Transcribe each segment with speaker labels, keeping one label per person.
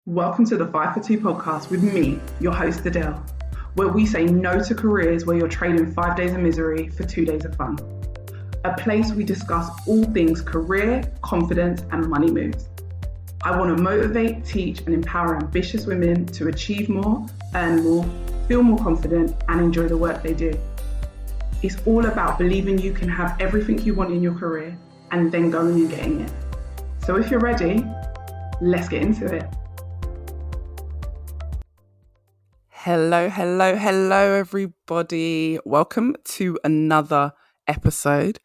Speaker 1: Welcome to the 5 for 2 podcast with me, your host Adele, where we say no to careers where you're trading 5 days of misery for 2 days of fun. A place we discuss all things career, confidence, and money moves. I want to motivate, teach, and empower ambitious women to achieve more, earn more, feel more confident, and enjoy the work they do. It's all about believing you can have everything you want in your career and then going and getting it. So if you're ready, let's get into it.
Speaker 2: Hello, everybody. Welcome to another episode.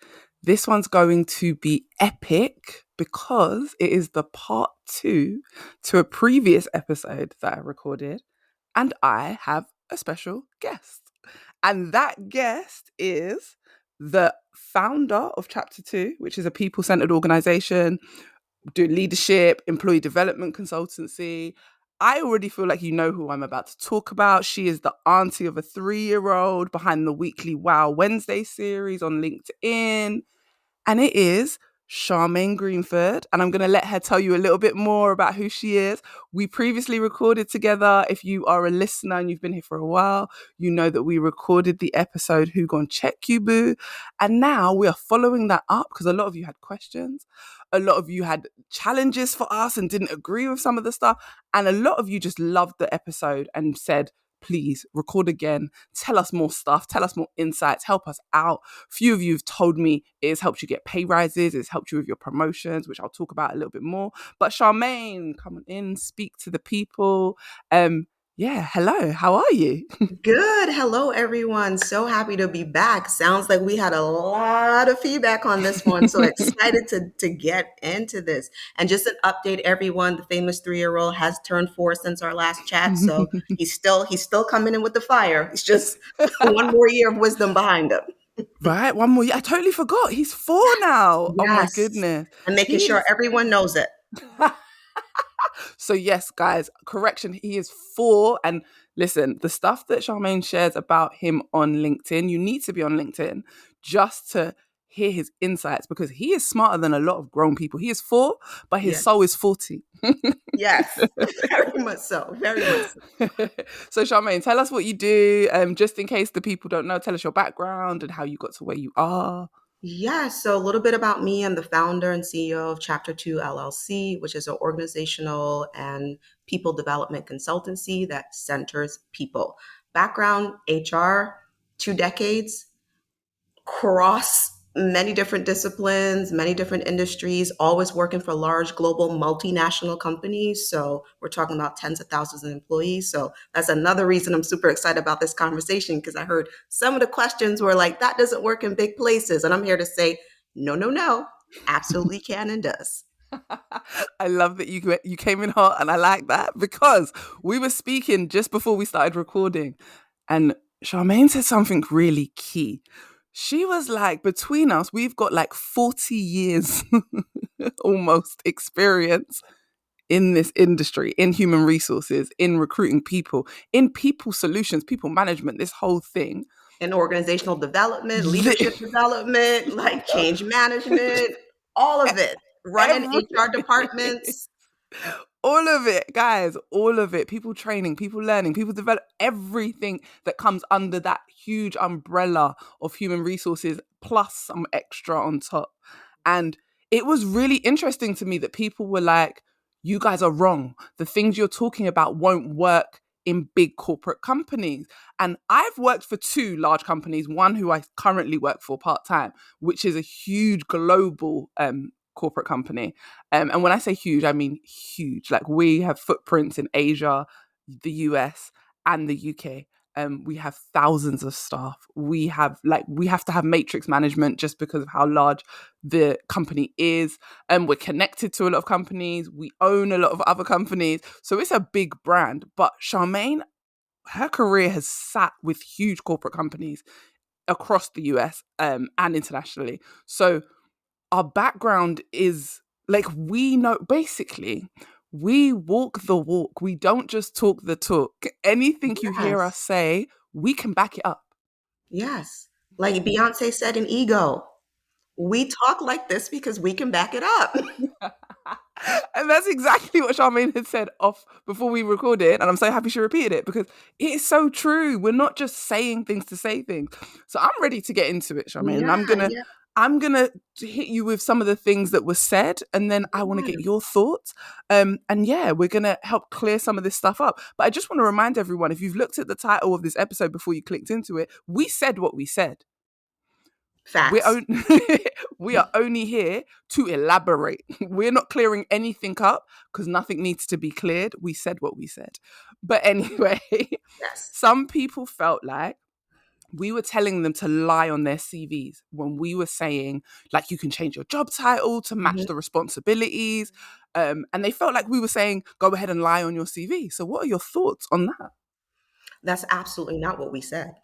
Speaker 2: This one's going to be epic because it is the part 2 to a previous episode that I recorded, and I have a special guest. And that guest is the founder of Chapter 2, which is a people-centered organization doing leadership, employee development consultancy. I already feel like you know who I'm about to talk about. She is the auntie of a 3-year-old behind the weekly Wow Wednesday series on LinkedIn. And it is Charmaine Green-Forde. And I'm going to let her tell you a little bit more about who she is. We previously recorded together. If you are a listener and you've been here for a while, you know that we recorded the episode Who Gon Check You Boo. And now we are following that up because a lot of you had questions. A lot of you had challenges for us and didn't agree with some of the stuff. And a lot of you just loved the episode and said, please record again, tell us more stuff, tell us more insights, help us out. Few of you have told me it has helped you get pay rises, it's helped you with your promotions, which I'll talk about a little bit more. But Charmaine, come on in, speak to the people. Hello, how are you?
Speaker 3: Good. Hello, everyone. So happy to be back. Sounds like we had a lot of feedback on this one. So excited to get into this. And just an update, everyone, the famous 3-year-old has turned 4 since our last chat. So he's still coming in with the fire. It's just one more year of wisdom behind him.
Speaker 2: Right, one more year. I totally forgot. He's 4 now. Oh my
Speaker 3: Yes.
Speaker 2: goodness.
Speaker 3: And making sure everyone knows it.
Speaker 2: So yes, guys, correction, he is 4. And listen, the stuff that Charmaine shares about him on LinkedIn, you need to be on LinkedIn just to hear his insights because he is smarter than a lot of grown people. He is 4, but his soul is 40.
Speaker 3: Yes, very much so. Very much so.
Speaker 2: So Charmaine, tell us what you do. Just in case the people don't know, tell us your background and how you got to where you are.
Speaker 3: Yeah, so a little bit about me. I'm the founder and CEO of Chapter 2 LLC, which is an organizational and people development consultancy that centers people. Background, HR, 2 decades, cross many different disciplines, many different industries, always working for large global multinational companies. So we're talking about tens of thousands of employees. So that's another reason I'm super excited about this conversation because I heard some of the questions were like, that doesn't work in big places. And I'm here to say, no, absolutely can and does.
Speaker 2: I love that you came in hot, and I like that because we were speaking just before we started recording, and Charmaine said something really key. She was like, between us, we've got like 40 years almost experience in this industry, in human resources, in recruiting people, in people solutions, people management, this whole thing.
Speaker 3: In organizational development, leadership development, like change management, all of it. Running HR departments.
Speaker 2: All of it, guys, all of it. People training, people learning, people develop, everything that comes under that huge umbrella of human resources, plus some extra on top. And it was really interesting to me that people were like, you guys are wrong. The things you're talking about won't work in big corporate companies. And I've worked for 2 large companies, one who I currently work for part-time, which is a huge global corporate company. And when I say huge, I mean huge. Like we have footprints in Asia, the US, and the UK. We have thousands of staff. We have to have matrix management just because of how large the company is. And we're connected to a lot of companies. We own a lot of other companies. So it's a big brand. But Charmaine, her career has sat with huge corporate companies across the US and internationally. So our background is like, we know, basically, we walk the walk. We don't just talk the talk. Anything you hear us say, we can back it up.
Speaker 3: Yes. Like Beyonce said in Ego, we talk like this because we can back it up.
Speaker 2: And that's exactly what Charmaine had said off before we recorded. And I'm so happy she repeated it because it is so true. We're not just saying things to say things. So I'm ready to get into it, Charmaine. And
Speaker 3: Yeah, yeah.
Speaker 2: I'm gonna hit you with some of the things that were said, and then I want to get your thoughts. And yeah, we're gonna help clear some of this stuff up. But I just want to remind everyone, if you've looked at the title of this episode before you clicked into it, we said what we said. We're
Speaker 3: Facts.
Speaker 2: we are only here to elaborate. We're not clearing anything up because nothing needs to be cleared. We said what we said. But anyway,
Speaker 3: Yes.
Speaker 2: some people felt like we were telling them to lie on their CVs when we were saying, like, you can change your job title to match the responsibilities. And they felt like we were saying, go ahead and lie on your CV. So what are your thoughts on that?
Speaker 3: That's absolutely not what we said.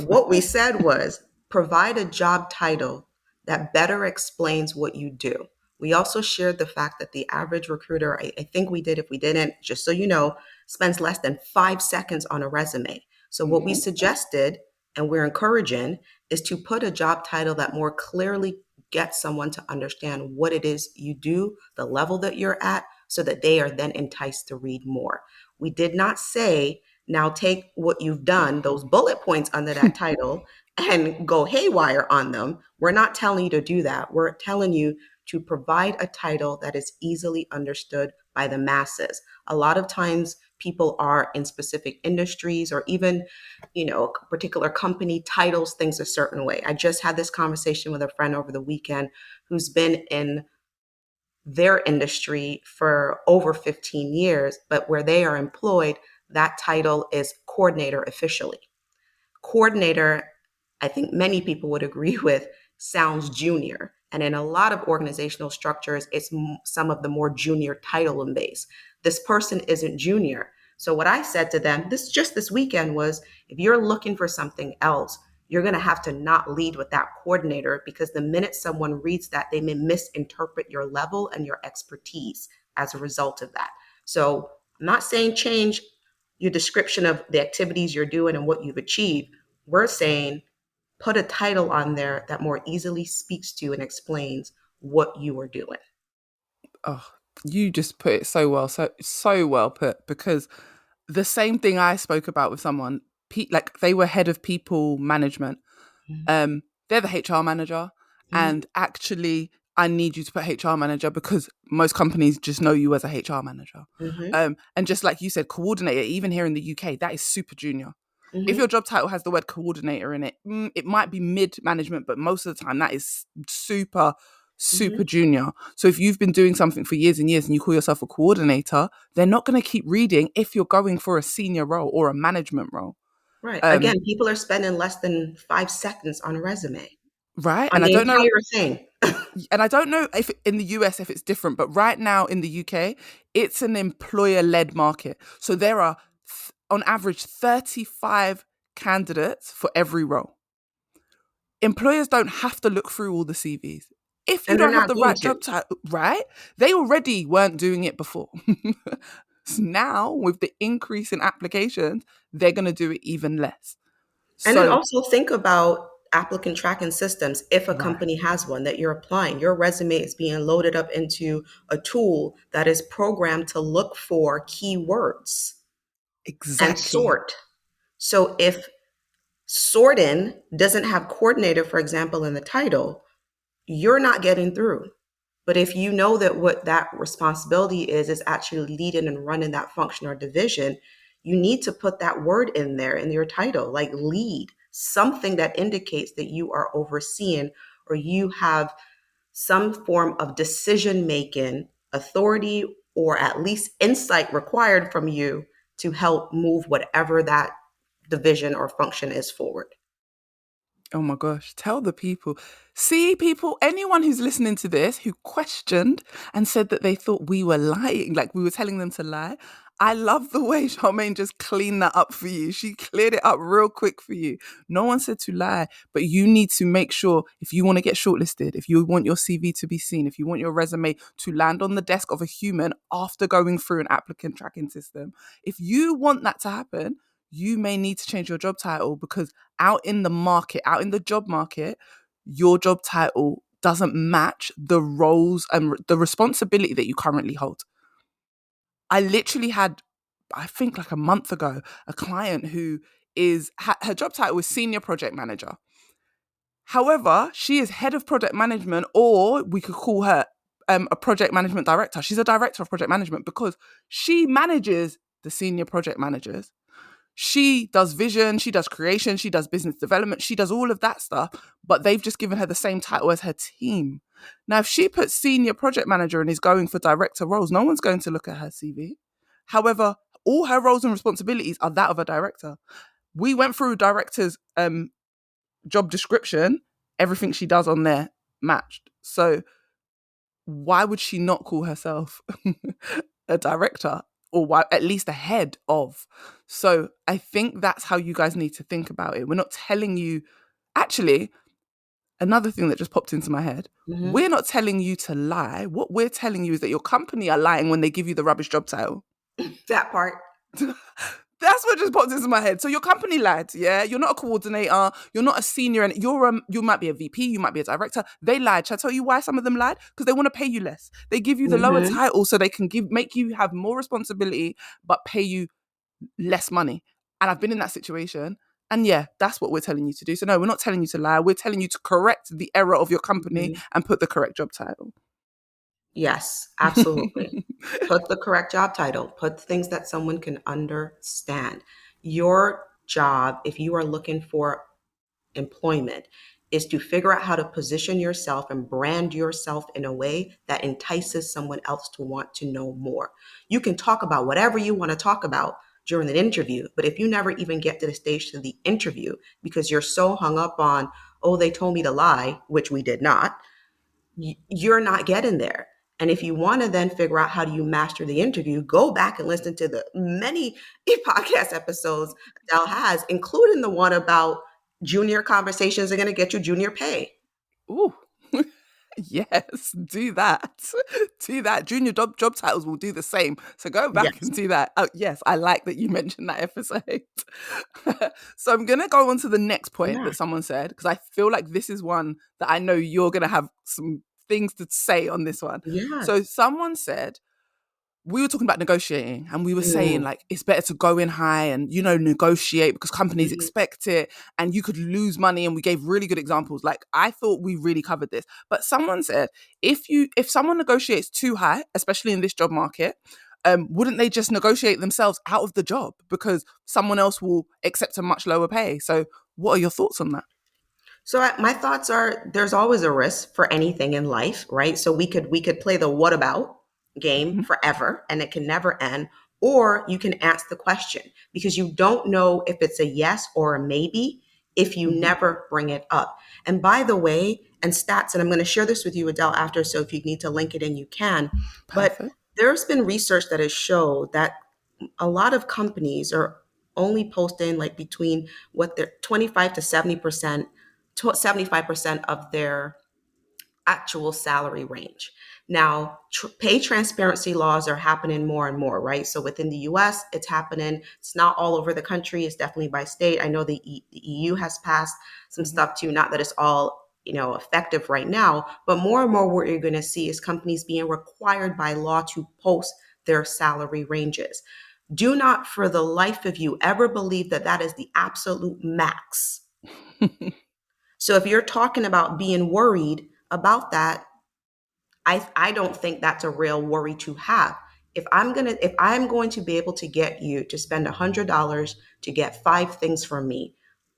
Speaker 3: What we said was provide a job title that better explains what you do. We also shared the fact that the average recruiter, I think we did, if we didn't, just so you know, spends less than 5 seconds on a resume. So what we suggested, and we're encouraging, is to put a job title that more clearly gets someone to understand what it is you do, the level that you're at, so that they are then enticed to read more. We did not say, now take what you've done, those bullet points under that title, and go haywire on them. We're not telling you to do that. We're telling you to provide a title that is easily understood by the masses. A lot of times people are in specific industries or even, a particular company titles things a certain way. I just had this conversation with a friend over the weekend who's been in their industry for over 15 years, but where they are employed, that title is coordinator officially. Coordinator, I think many people would agree with, sounds junior. And in a lot of organizational structures, it's some of the more junior title and base. This person isn't junior. So what I said to them this weekend was, if you're looking for something else, you're going to have to not lead with that coordinator, because the minute someone reads that, they may misinterpret your level and your expertise as a result of that. So I'm not saying change your description of the activities you're doing and what you've achieved. We're saying put a title on there that more easily speaks to and explains what you are doing.
Speaker 2: Oh, you just put it so well, so well put, because the same thing I spoke about with someone, like they were head of people management. They're the HR manager, and actually I need you to put HR manager because most companies just know you as a HR manager. And just like you said, coordinator, even here in the UK, that is super junior. If your job title has the word coordinator in it, it might be mid-management, but most of the time that is super junior. So if you've been doing something for years and years and you call yourself a coordinator, they're not going to keep reading if you're going for a senior role or a management role.
Speaker 3: Right. Again, people are spending less than 5 seconds on a resume.
Speaker 2: Right.
Speaker 3: On
Speaker 2: And I
Speaker 3: the
Speaker 2: don't know,
Speaker 3: entire thing.
Speaker 2: and I don't know if in the US if it's different, but right now in the UK, it's an employer-led market. So there are on average 35 candidates for every role. Employers don't have to look through all the CVs. If you
Speaker 3: And they're
Speaker 2: don't have
Speaker 3: not
Speaker 2: the
Speaker 3: going
Speaker 2: right
Speaker 3: to.
Speaker 2: job title, right? They already weren't doing it before. So now, with the increase in applications, they're going to do it even less.
Speaker 3: And then
Speaker 2: So,
Speaker 3: also think about applicant tracking systems. If a
Speaker 2: right,
Speaker 3: company has one that you're applying, your resume is being loaded up into a tool that is programmed to look for keywords and
Speaker 2: exactly.
Speaker 3: sort. So if sorting doesn't have coordinator, for example, in the title, you're not getting through. But if you know that what that responsibility is actually leading and running that function or division, you need to put that word in there in your title, like lead, something that indicates that you are overseeing or you have some form of decision making authority or at least insight required from you to help move whatever that division or function is forward.
Speaker 2: Oh my gosh, tell the people. See, people, anyone who's listening to this who questioned and said that they thought we were lying, like we were telling them to lie. I love the way Charmaine just cleaned that up for you. She cleared it up real quick for you. No one said to lie, but you need to make sure if you want to get shortlisted, if you want your CV to be seen, if you want your resume to land on the desk of a human after going through an applicant tracking system, if you want that to happen, you may need to change your job title because out in the market, out in the job market, your job title doesn't match the roles and the responsibility that you currently hold. I literally had, I think like a month ago, a client who her job title was senior project manager. However, she is head of project management, or we could call her a project management director. She's a director of project management because she manages the senior project managers. She does vision, she does creation, she does business development, she does all of that stuff, but they've just given her the same title as her team. Now, if she puts senior project manager and is going for director roles, no one's going to look at her CV. However, all her roles and responsibilities are that of a director. We went through director's job description, everything she does on there matched. So why would she not call herself a director, or why, at least a head of? So I think that's how you guys need to think about it. We're not telling you, actually, another thing that just popped into my head, we're not telling you to lie. What we're telling you is that your company are lying when they give you the rubbish job title.
Speaker 3: That part.
Speaker 2: That's what just popped into my head. So your company lied, yeah? You're not a coordinator. You're not a senior. And you might be a VP. You might be a director. They lied. Shall I tell you why some of them lied? Because they want to pay you less. They give you the lower title so they can make you have more responsibility, but pay you less money. And I've been in that situation. And yeah, that's what we're telling you to do. So no, we're not telling you to lie. We're telling you to correct the error of your company and put the correct job title.
Speaker 3: Yes, absolutely. Put the correct job title. Put things that someone can understand. Your job, if you are looking for employment, is to figure out how to position yourself and brand yourself in a way that entices someone else to want to know more. You can talk about whatever you want to talk about during an interview, but if you never even get to the stage to the interview because you're so hung up on, oh, they told me to lie, which we did not, you're not getting there. And if you want to then figure out how do you master the interview, go back and listen to the many podcast episodes Del has, including the one about junior conversations are going to get you junior pay.
Speaker 2: Ooh. Yes, do that. Do that. Junior job titles will do the same. So go back and do that. Oh, yes, I like that you mentioned that episode. So I'm going to go on to the next point that someone said, because I feel like this is one that I know you're going to have some things to say on this one.
Speaker 3: Yes.
Speaker 2: So someone said, we were talking about negotiating, and we were saying like it's better to go in high and negotiate because companies expect it and you could lose money, and we gave really good examples. Like I thought we really covered this, but someone said if someone negotiates too high, especially in this job market, wouldn't they just negotiate themselves out of the job because someone else will accept a much lower pay? So what are your thoughts on that?
Speaker 3: So my thoughts are there's always a risk for anything in life, right? So we could play the what about game forever and it can never end, or you can ask the question because you don't know if it's a yes or a maybe if you never bring it up. And by the way, and stats, and I'm going to share this with you, Adele, after, so if you need to link it in, you can.
Speaker 2: Perfect.
Speaker 3: But there's been research that has showed that a lot of companies are only posting like between what they're 25 to 70%, 75% of their actual salary range. Now, pay transparency laws are happening more and more, right? So within the US, it's happening. It's not all over the country. It's definitely by state. I know the EU has passed some stuff too, not that it's all effective right now, but more and more what you're going to see is companies being required by law to post their salary ranges. Do not for the life of you ever believe that that is the absolute max. So if you're talking about being worried about that, I don't think that's a real worry to have. If I'm going to be able to get you to spend $100 to get 5 things from me,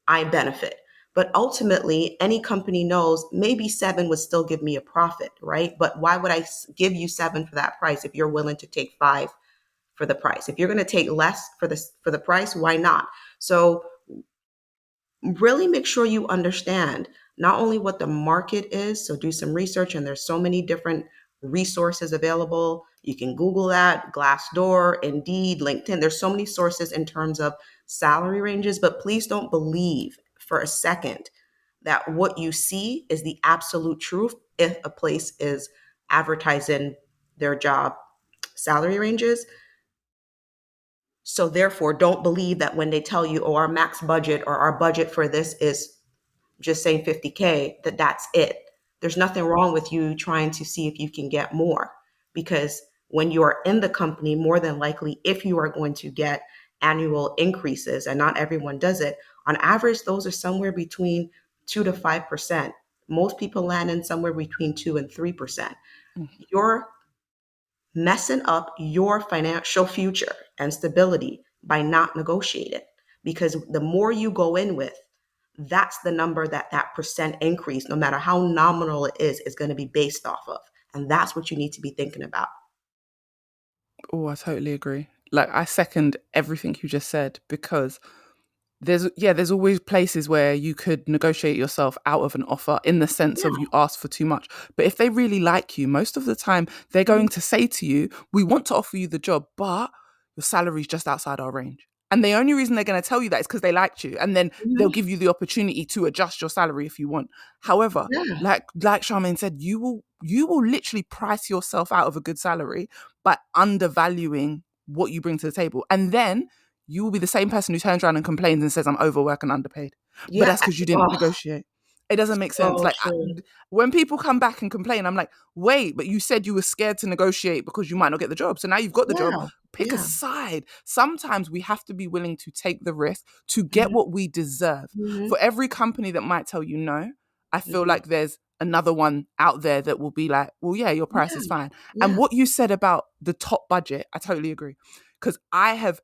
Speaker 3: I benefit. But ultimately, any company knows maybe 7 would still give me a profit, right? But why would I give you 7 for that price if you're willing to take 5 for the price? If you're going to take less for the price, why not? So really make sure you understand not only what the market is, so do some research, and there's so many different resources available. You can Google that, Glassdoor, Indeed, LinkedIn. There's so many sources in terms of salary ranges, but please don't believe for a second that what you see is the absolute truth if a place is advertising their job salary ranges. So therefore, don't believe that when they tell you, oh, our max budget or our budget for this is just saying 50K, that's it. there's nothing wrong with you trying to see if you can get more, because when you are in the company, more than likely, if you are going to get annual increases, and not everyone does it, on average, those are somewhere between 2 to 5%. Most people land in somewhere between 2 and 3%. You're messing up your financial future and stability by not negotiating, because the more you go in with, that's the number that that percent increase, no matter how nominal it is going to be based off of. And that's what you need to be thinking about.
Speaker 2: Oh, I totally agree. Like, I second everything you just said, because there's always places where you could negotiate yourself out of an offer, in the sense
Speaker 3: Yeah.
Speaker 2: of you asked for too much. But if they really like you, most of the time they're
Speaker 3: Mhm.
Speaker 2: going to say to you, we want to offer you the job, but your salary's just outside our range. And the only reason they're going to tell you that is because they liked you, and then they'll
Speaker 3: Mhm.
Speaker 2: give you the opportunity to adjust your salary if you want. However,
Speaker 3: Yeah.
Speaker 2: like Charmaine said, you will literally price yourself out of a good salary by undervaluing what you bring to the table. And then you will be the same person who turns around and complains and says, I'm overworked and underpaid. But
Speaker 3: Yeah.
Speaker 2: that's because you didn't
Speaker 3: Oh,
Speaker 2: negotiate. It doesn't make sense.
Speaker 3: so
Speaker 2: Like,
Speaker 3: true.
Speaker 2: when people come back and complain, I'm like, wait, but you said you were scared to negotiate because you might not get the job. So now you've got the job.
Speaker 3: Yeah.
Speaker 2: Pick a
Speaker 3: Yeah.
Speaker 2: side. Sometimes we have to be willing to take the risk to get
Speaker 3: Mhm.
Speaker 2: what we deserve.
Speaker 3: Mhm.
Speaker 2: For every company that might tell you no, I feel
Speaker 3: Mhm.
Speaker 2: like there's another one out there that will be like, well, yeah, your price
Speaker 3: Yeah.
Speaker 2: is fine. And
Speaker 3: Yeah.
Speaker 2: what you said about the top budget, I totally agree. Because I have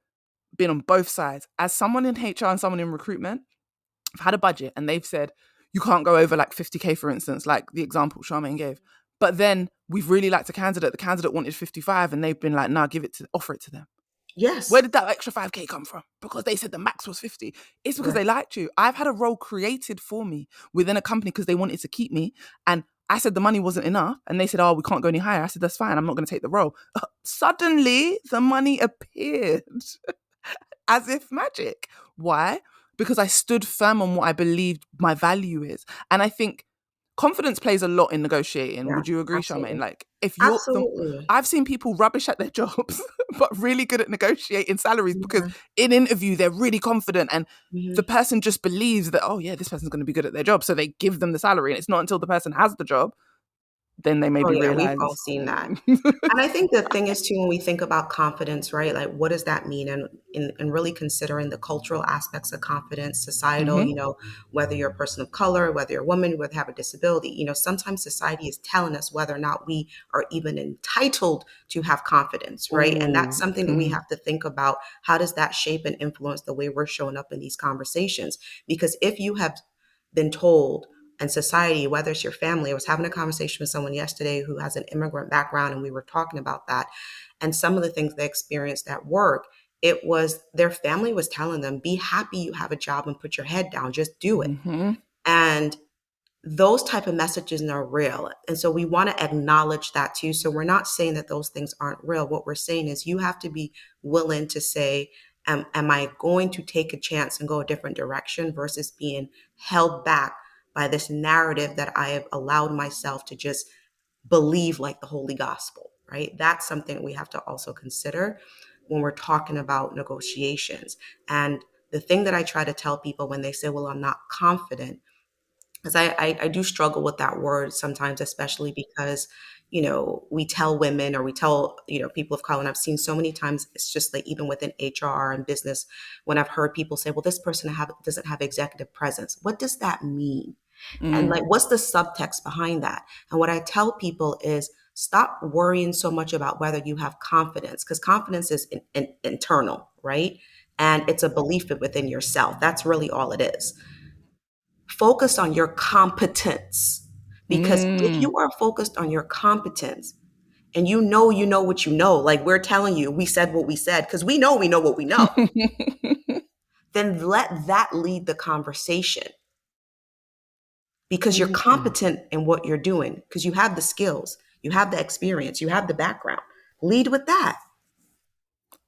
Speaker 2: been on both sides. As someone in HR and someone in recruitment, I've had a budget and they've said, you can't go over like 50K, for instance, like the example Charmaine gave. But then we've really liked a candidate. The candidate wanted 55 and they've been like, nah, offer it to them. Where
Speaker 3: Yes.
Speaker 2: did that extra 5K come from? Because they said the max was 50. It's because
Speaker 3: Right.
Speaker 2: they liked you. I've had a role created for me within a company because they wanted to keep me. And I said the money wasn't enough. And they said, oh, we can't go any higher. I said, that's fine. I'm not going to take the role. Suddenly, the money appeared as if magic. Why? Because I stood firm on what I believed my value is. And I think confidence plays a lot in negotiating.
Speaker 3: Yeah.
Speaker 2: Would you agree, Charmaine?
Speaker 3: Absolutely.
Speaker 2: Like, if you're the,
Speaker 3: Absolutely.
Speaker 2: I've seen people rubbish at their jobs, but really good at negotiating salaries, because
Speaker 3: Yeah.
Speaker 2: in interview, they're really confident and the
Speaker 3: Mhm.
Speaker 2: person just believes that, oh yeah, this person's going to be good at their job. So they give them the salary. And it's not until the person has the job, then they
Speaker 3: Oh
Speaker 2: maybe
Speaker 3: yeah, we've all
Speaker 2: realize.
Speaker 3: seen that. And I think the thing is too, when we think about confidence, right? Like, what does that mean? And in really considering the cultural aspects of confidence, societal,
Speaker 2: Hmm.
Speaker 3: whether you're a person of color, whether you're a woman, whether you have a disability, sometimes society is telling us whether or not we are even entitled to have confidence, right? And that's
Speaker 2: Oh,
Speaker 3: something that we have to think about. How does that shape and influence the way we're showing up in these conversations? Because if you have been told, and society, whether it's your family. I was having a conversation with someone yesterday who has an immigrant background, and we were talking about that. And some of the things they experienced at work, it was their family was telling them, be happy you have a job and put your head down, just do it.
Speaker 2: hmm
Speaker 3: And those type of messages are real. And so we want to acknowledge that too. So we're not saying that those things aren't real. What we're saying is you have to be willing to say, am I going to take a chance and go a different direction versus being held back by this narrative that I have allowed myself to just believe like the holy gospel, right? That's something we have to also consider when we're talking about negotiations. And the thing that I try to tell people when they say, well, I'm not confident, because I do struggle with that word sometimes, especially because, we tell women or we tell, people of color, and I've seen so many times, it's just like even within HR and business, when I've heard people say, well, this person doesn't have executive presence. What does that mean? And
Speaker 2: Mm.
Speaker 3: like, what's the subtext behind that? And what I tell people is stop worrying so much about whether you have confidence, because confidence is internal, right? And it's a belief within yourself. That's really all it is. Focus on your competence. Because if
Speaker 2: Mm.
Speaker 3: you are focused on your competence and you know what you know, like we're telling you, we said what we said, because we know what we know, then let that lead the conversation, because you're
Speaker 2: Ooh.
Speaker 3: competent in what you're doing, because you have the skills, you have the experience, you have the background. Lead with that.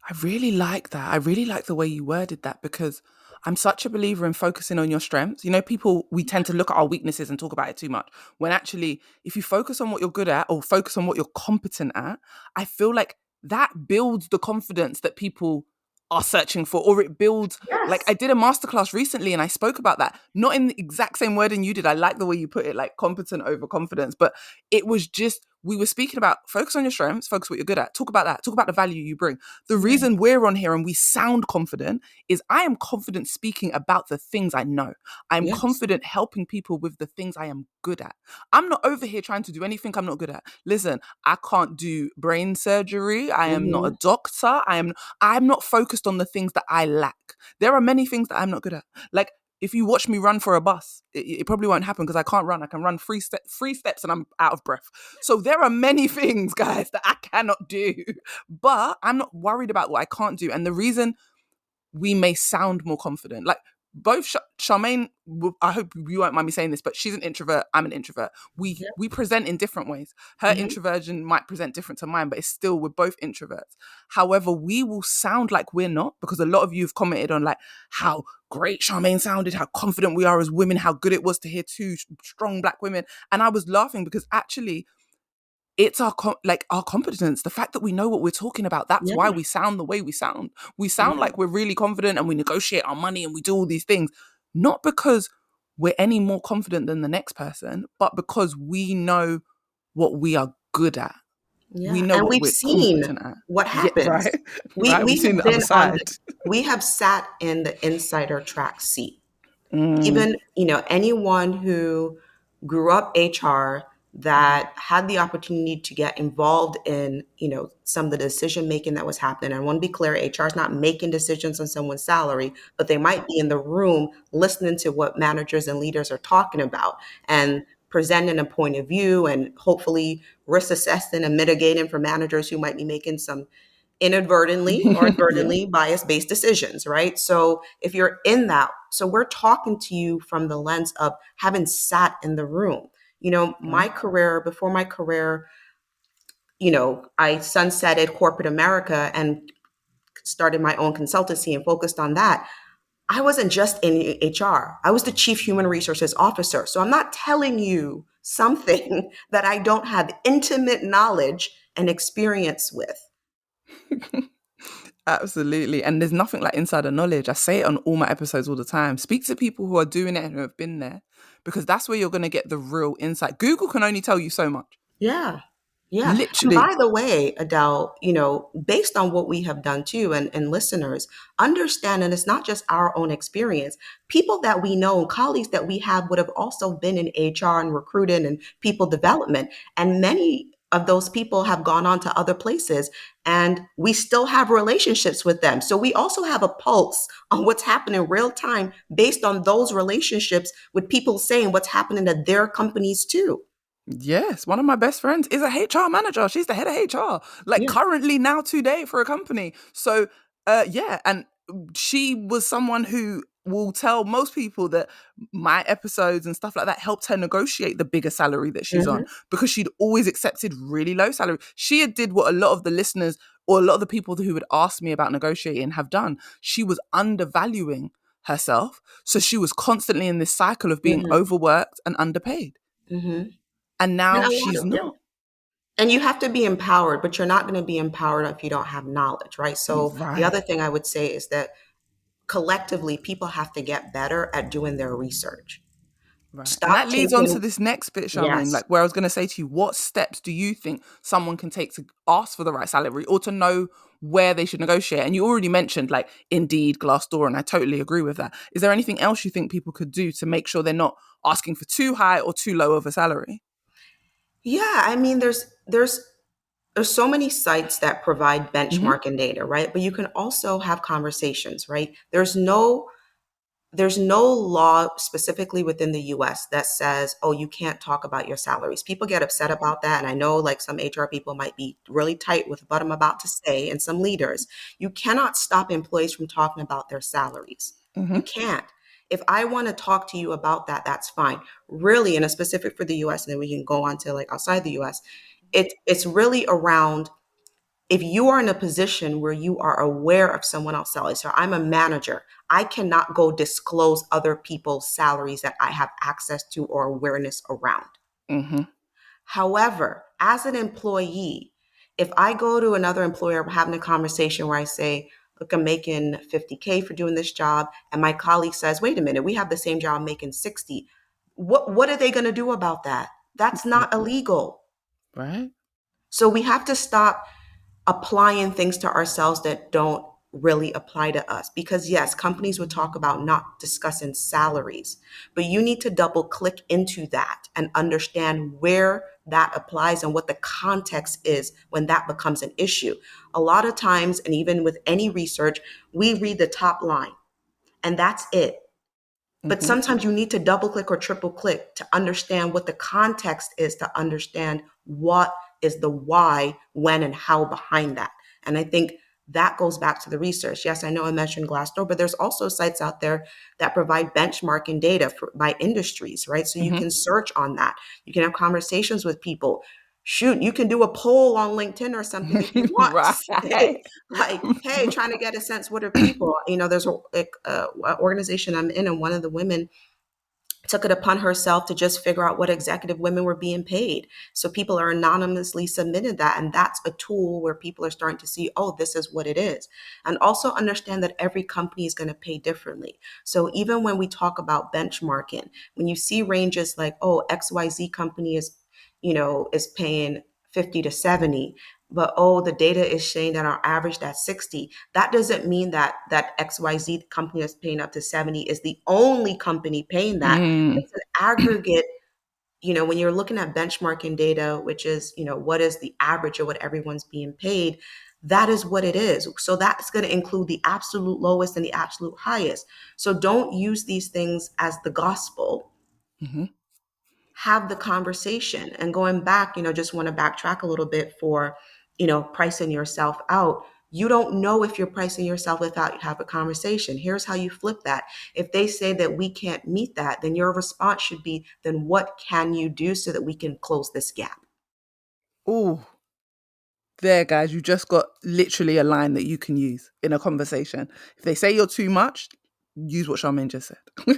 Speaker 2: I really like that. I really like the way you worded that, because I'm such a believer in focusing on your strengths. People, we tend to look at our weaknesses and talk about it too much. When actually, if you focus on what you're good at or focus on what you're competent at, I feel like that builds the confidence that people are searching for, or it builds. Like,
Speaker 3: Yes.
Speaker 2: I did a masterclass recently and I spoke about that, not in the exact same wording you did. I like the way you put it, like competent over confidence, but it was just, we were speaking about focus on your strengths, focus what you're good at, talk about that, talk about the value you bring. The
Speaker 3: Yeah.
Speaker 2: reason we're on here and we sound confident is I am confident speaking about the things I know. I'm
Speaker 3: Yes.
Speaker 2: confident helping people with the things I am good at. I'm not over here trying to do anything I'm not good at. Listen, I can't do brain surgery. I am not a
Speaker 3: Mm-hmm.
Speaker 2: doctor. I'm not focused on the things that I lack. There are many things that I'm not good at. Like, if you watch me run for a bus, it probably won't happen because I can't run. I can run three steps and I'm out of breath. So there are many things, guys, that I cannot do. But I'm not worried about what I can't do. And the reason we may sound more confident. Like, both Charmaine, I hope you won't mind me saying this, but she's an introvert. I'm an introvert.
Speaker 3: Yeah.
Speaker 2: We present in different ways. Her
Speaker 3: Mm-hmm.
Speaker 2: introversion might present different to mine, but it's still, we're both introverts. However, we will sound like we're not, because a lot of you have commented on like how great Charmaine sounded, how confident we are as women, how good it was to hear two strong Black women. And I was laughing because actually it's our our competence, the fact that we know what we're talking about. That's
Speaker 3: Yeah.
Speaker 2: why we sound the way we sound. We sound
Speaker 3: Yeah.
Speaker 2: like we're really confident and we negotiate our money and we do all these things, not because we're any more confident than the next person, but because we know what we are good at. We
Speaker 3: Yeah.
Speaker 2: know
Speaker 3: And
Speaker 2: what
Speaker 3: we've
Speaker 2: we're
Speaker 3: seen
Speaker 2: competent at.
Speaker 3: what
Speaker 2: Yeah,
Speaker 3: happens.
Speaker 2: right.
Speaker 3: We
Speaker 2: Right. We've
Speaker 3: we
Speaker 2: seen
Speaker 3: have
Speaker 2: the other
Speaker 3: been on
Speaker 2: side.
Speaker 3: we have sat in the insider track seat.
Speaker 2: Mm,
Speaker 3: Even, anyone who grew up HR that had the opportunity to get involved in, some of the decision making that was happening. And I want to be clear, HR is not making decisions on someone's salary, but they might be in the room listening to what managers and leaders are talking about and presenting a point of view and hopefully risk assessing and mitigating for managers who might be making some inadvertently or
Speaker 2: yeah.
Speaker 3: advertently bias-based decisions, right? So if you're in that, so we're talking to you from the lens of having sat in the room. My
Speaker 2: Right.
Speaker 3: career, before my career, I sunsetted corporate America and started my own consultancy and focused on that. I wasn't just in HR. I was the chief human resources officer. So I'm not telling you something that I don't have intimate knowledge and experience with.
Speaker 2: Absolutely. And there's nothing like insider knowledge. I say it on all my episodes all the time. Speak to people who are doing it and who have been there, because that's where you're going to get the real insight. Google can only tell you so much.
Speaker 3: Yeah. Yeah. And
Speaker 2: Literally.
Speaker 3: by the way, Adele, based on what we have done too, and listeners, understand, and it's not just our own experience, people that we know and colleagues that we have would have also been in HR and recruiting and people development. And many of those people have gone on to other places and we still have relationships with them. So we also have a pulse on what's happening real time based on those relationships with people saying what's happening at their companies too.
Speaker 2: Yes, one of my best friends is a HR manager. She's the head of HR, like
Speaker 3: Yeah.
Speaker 2: currently now today for a company. So, yeah, and she was someone who will tell most people that my episodes and stuff like that helped her negotiate the bigger salary that she's on,
Speaker 3: Mhm.
Speaker 2: because she'd always accepted really low salary. She had did what a lot of the listeners or a lot of the people who would ask me about negotiating have done. She was undervaluing herself, so she was constantly in this cycle of being
Speaker 3: Mhm.
Speaker 2: overworked and underpaid.
Speaker 3: Mhm.
Speaker 2: And
Speaker 3: And
Speaker 2: now
Speaker 3: a lot
Speaker 2: she's
Speaker 3: of, yeah.
Speaker 2: not.
Speaker 3: And you have to be empowered, but you're not going to be empowered if you don't have knowledge, right? So the
Speaker 2: Right,
Speaker 3: other thing I would say is that collectively, people have to get better at doing their research.
Speaker 2: right. And
Speaker 3: Stop
Speaker 2: that leads on to
Speaker 3: taking,
Speaker 2: this next bit, Charmaine,
Speaker 3: yes.
Speaker 2: like where I was going to say to you, what steps do you think someone can take to ask for the right salary or to know where they should negotiate? And you already mentioned like Indeed, Glassdoor, and I totally agree with that. Is there anything else you think people could do to make sure they're not asking for too high or too low of a salary?
Speaker 3: Yeah, I mean, there's so many sites that provide
Speaker 2: Hmm.
Speaker 3: benchmarking data, right? But you can also have conversations, right? There's no law specifically within the US that says, oh, you can't talk about your salaries. People get upset about that. And I know like some HR people might be really tight with what I'm about to say, and some leaders. You cannot stop employees from talking about their salaries. You
Speaker 2: Hmm.
Speaker 3: can't. If I want to talk to you about that, that's fine. Really, and it's specific for the US, and then we can go on to like outside the US. It's really around, if you are in a position where you are aware of someone else's salary. So I'm a manager. I cannot go disclose other people's salaries that I have access to or awareness around.
Speaker 2: Hmm.
Speaker 3: However, as an employee, if I go to another employer having a conversation where I say, look, I'm making 50K for doing this job. And my colleague says, wait a minute, we have the same job making 60. What are they going to do about that? That's not illegal.
Speaker 2: Right.
Speaker 3: So we have to stop applying things to ourselves that don't really apply to us. Because yes, companies would talk about not discussing salaries, but you need to double click into that and understand where that applies and what the context is when that becomes an issue. A lot of times, and even with any research, we read the top line and that's it. But
Speaker 2: Mm-hmm.
Speaker 3: sometimes you need to double click or triple click to understand what the context is, to understand what is the why, when, and how behind that. And I think that goes back to the research. Yes, I know I mentioned Glassdoor, but there's also sites out there that provide benchmarking data by industries, right? So you
Speaker 2: Mm-hmm.
Speaker 3: can search on that. You can have conversations with people. Shoot, you can do a poll on LinkedIn or something if you want to
Speaker 2: Right.
Speaker 3: say, like, hey, trying to get a sense, what are people? There's a organization I'm in, and one of the women took it upon herself to just figure out what executive women were being paid. So people are anonymously submitted that. And that's a tool where people are starting to see, oh, this is what it is. And also understand that every company is going to pay differently. So even when we talk about benchmarking, when you see ranges like, oh, XYZ company is paying 50 to 70, but oh, the data is saying that our average that's 60. That doesn't mean that XYZ company that's paying up to 70 is the only company paying that.
Speaker 2: Mm.
Speaker 3: It's an aggregate. When you're looking at benchmarking data, which is, what is the average of what everyone's being paid, that is what it is. So that's going to include the absolute lowest and the absolute highest. So don't use these things as the gospel.
Speaker 2: Mm-hmm.
Speaker 3: Have the conversation. And going back, just want to backtrack a little bit for, pricing yourself out. You don't know if you're pricing yourself without you have a conversation. Here's how you flip that. If they say that we can't meet that, then your response should be, then what can you do so that we can close this gap?
Speaker 2: Oh, there, guys, you just got literally a line that you can use in a conversation. If they say you're too much, use what Charmaine just said.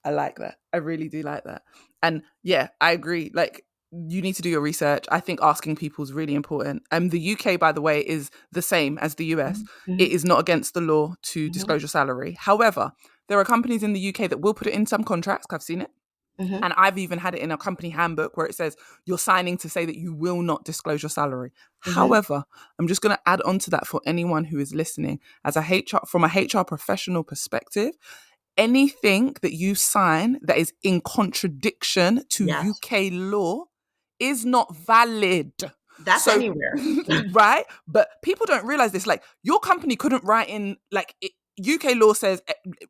Speaker 2: I like that. I really do like that. And yeah, I agree. Like, you need to do your research. I think asking people is really important. The UK, by the way, is the same as the US.
Speaker 3: Mm-hmm.
Speaker 2: It is not against the law to
Speaker 3: Mm-hmm.
Speaker 2: disclose your salary. However, there are companies in the UK that will put it in some contracts. I've seen it.
Speaker 3: Mm-hmm.
Speaker 2: And I've even had it in a company handbook where it says you're signing to say that you will not disclose your salary.
Speaker 3: Mm-hmm.
Speaker 2: However, I'm just going to add on to that for anyone who is listening. From a HR professional perspective, anything that you sign that is in contradiction to
Speaker 3: Yes.
Speaker 2: UK law is not valid.
Speaker 3: That's
Speaker 2: So,
Speaker 3: anywhere.
Speaker 2: right? But people don't realize this. Like, your company couldn't write in, like, UK law says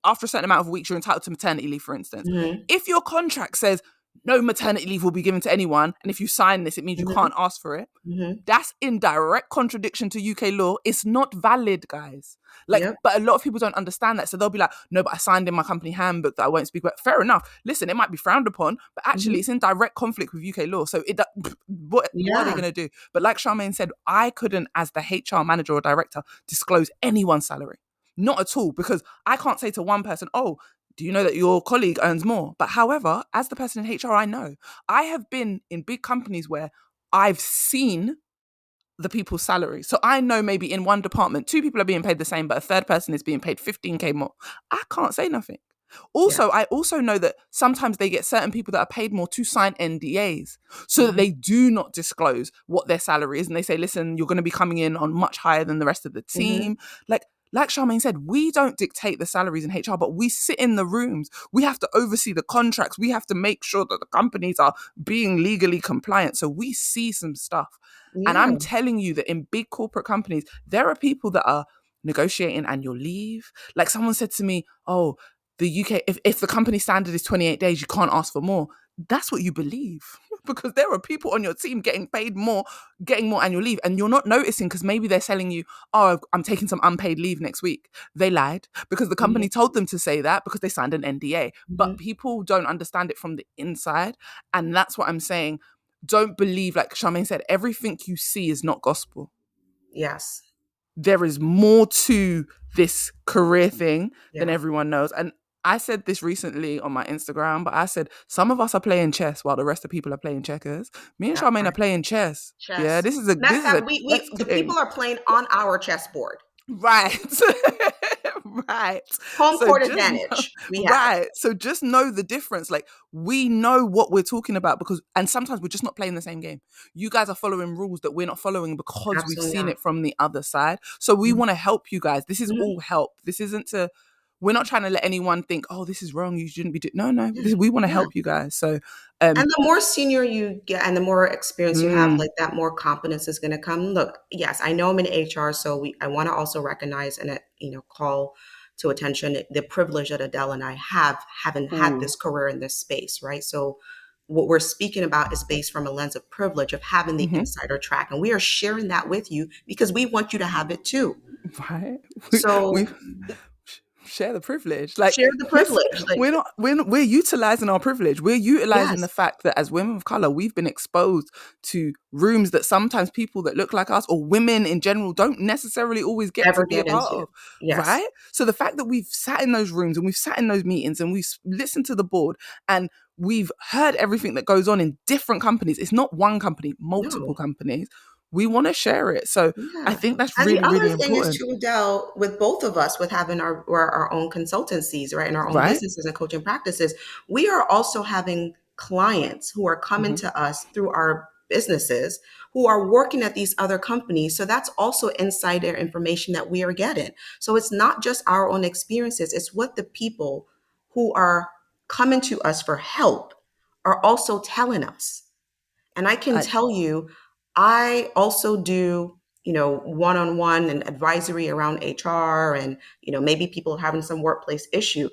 Speaker 2: after a certain amount of weeks, you're entitled to maternity leave, for instance.
Speaker 3: Mm-hmm.
Speaker 2: If your contract says no maternity leave will be given to anyone, and if you sign this, it means you
Speaker 3: Mm-hmm.
Speaker 2: can't ask for it,
Speaker 3: Mm-hmm.
Speaker 2: that's in direct contradiction to UK law. It's not valid, guys. Like,
Speaker 3: Yep.
Speaker 2: but a lot of people don't understand that. So they'll be like, no, but I signed in my company handbook that I won't speak about. Fair enough. Listen, it might be frowned upon, but actually
Speaker 3: Mm-hmm.
Speaker 2: it's in direct conflict with UK law. So what are they
Speaker 3: Yeah.
Speaker 2: going to do? But like Charmaine said, I couldn't, as the HR manager or director, disclose anyone's salary. Not at all, because I can't say to one person, oh, do you know that your colleague earns more? But however, as the person in HR, I know. I have been in big companies where I've seen the people's salary. So I know maybe in one department, two people are being paid the same, but a third person is being paid 15K more. I can't say nothing. Also, I also know that sometimes they get certain people that are paid more to sign NDAs so that they do not disclose what their salary is. And they say, listen, you're going to be coming in on much higher than the rest of the team. Like Charmaine said, we don't dictate the salaries in HR, but we sit in the rooms. We have to oversee the contracts. We have to make sure that the companies are being legally compliant. So we see some stuff. And
Speaker 3: Yeah.
Speaker 2: I'm telling you that in big corporate companies, there are people that are negotiating annual leave. Like someone said to me, oh, the UK, if the company standard is 28 days, you can't ask for more. That's what you believe because there are people on your team getting paid more, getting more annual leave, and you're not noticing because maybe they're telling you, oh, I'm taking some unpaid leave next week. They lied because the company told them to say that because they signed an NDA. But people don't understand it from the inside. And that's what I'm saying. Don't believe, like Charmaine said, everything you see is not gospel.
Speaker 3: Yes.
Speaker 2: There is more to this career thing than
Speaker 3: Yeah.
Speaker 2: everyone knows. And I said this recently on my Instagram, but I said, some of us are playing chess while the rest of people are playing checkers. Me and
Speaker 3: That
Speaker 2: Charmaine are
Speaker 3: part.
Speaker 2: playing chess. Yeah,
Speaker 3: Chess.
Speaker 2: this is a
Speaker 3: Matter of fact,
Speaker 2: chess
Speaker 3: the
Speaker 2: game.
Speaker 3: people are playing on our chessboard.
Speaker 2: Right. Right.
Speaker 3: Home
Speaker 2: So
Speaker 3: court
Speaker 2: just know,
Speaker 3: advantage. We have it.
Speaker 2: right. So just know the difference. Like we know what we're talking about because and sometimes we're just not playing the same game. You guys are following rules that we're not following because we've
Speaker 3: Absolutely
Speaker 2: seen
Speaker 3: not.
Speaker 2: it from the other side. So we
Speaker 3: Mhm.
Speaker 2: want to help you guys. This is
Speaker 3: Mhm.
Speaker 2: all help. This isn't to we're not trying to let anyone think, oh, this is wrong. You shouldn't be doing. No, no.
Speaker 3: Yeah.
Speaker 2: We want to
Speaker 3: Yeah.
Speaker 2: help you guys. So,
Speaker 3: And the more senior you get and the more experience you have,
Speaker 2: mm,
Speaker 3: like that, more confidence is going to come. Look, yes, I know I'm in HR, so I want to also recognize and call to attention the privilege that Adele and I haven't had
Speaker 2: ooh,
Speaker 3: this career in this space, right? So what we're speaking about is based from a lens of privilege of having the
Speaker 2: mhm,
Speaker 3: insider track, and we are sharing that with you because we want you to have it too.
Speaker 2: right. We
Speaker 3: So
Speaker 2: share the privilege. Like,
Speaker 3: share the
Speaker 2: listen,
Speaker 3: privilege, like
Speaker 2: we're utilizing our privilege. We're utilizing the
Speaker 3: yes,
Speaker 2: fact that as women of color, we've been exposed to rooms that sometimes people that look like us or women in general don't necessarily always get to
Speaker 3: ever
Speaker 2: be a
Speaker 3: get
Speaker 2: part
Speaker 3: into.
Speaker 2: of,
Speaker 3: Yes,
Speaker 2: right? So the fact that we've sat in those rooms and we've sat in those meetings and we've listened to the board and we've heard everything that goes on in different companies. It's not one company, multiple
Speaker 3: no.
Speaker 2: companies. We want to share it. So I
Speaker 3: Yeah.
Speaker 2: think that's
Speaker 3: And the
Speaker 2: really,
Speaker 3: other
Speaker 2: really
Speaker 3: thing is
Speaker 2: important,
Speaker 3: to Adele, with both of us, with having our own consultancies, right, and our own
Speaker 2: right?
Speaker 3: businesses and coaching practices, we are also having clients who are coming
Speaker 2: Hmm.
Speaker 3: to us through our businesses who are working at these other companies. So that's also insider information that we are getting. So it's not just our own experiences, it's what the people who are coming to us for help are also telling us. And I can
Speaker 2: I,
Speaker 3: tell you, I also do, one-on-one and advisory around HR and, maybe people are having some workplace issue.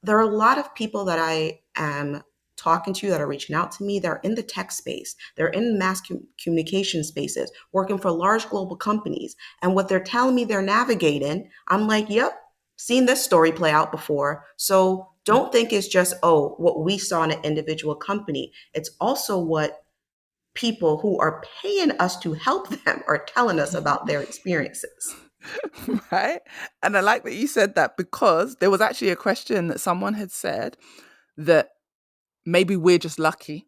Speaker 3: There are a lot of people that I am talking to that are reaching out to me. They're in the tech space. They're in mass communication spaces, working for large global companies. And what they're telling me they're navigating, I'm like, yep, seen this story play out before. So don't think it's just, oh, what we saw in an individual company. It's also what people who are paying us to help them are telling us about their experiences.
Speaker 2: right? And I like that you said that because there was actually a question that someone had said that maybe we're just lucky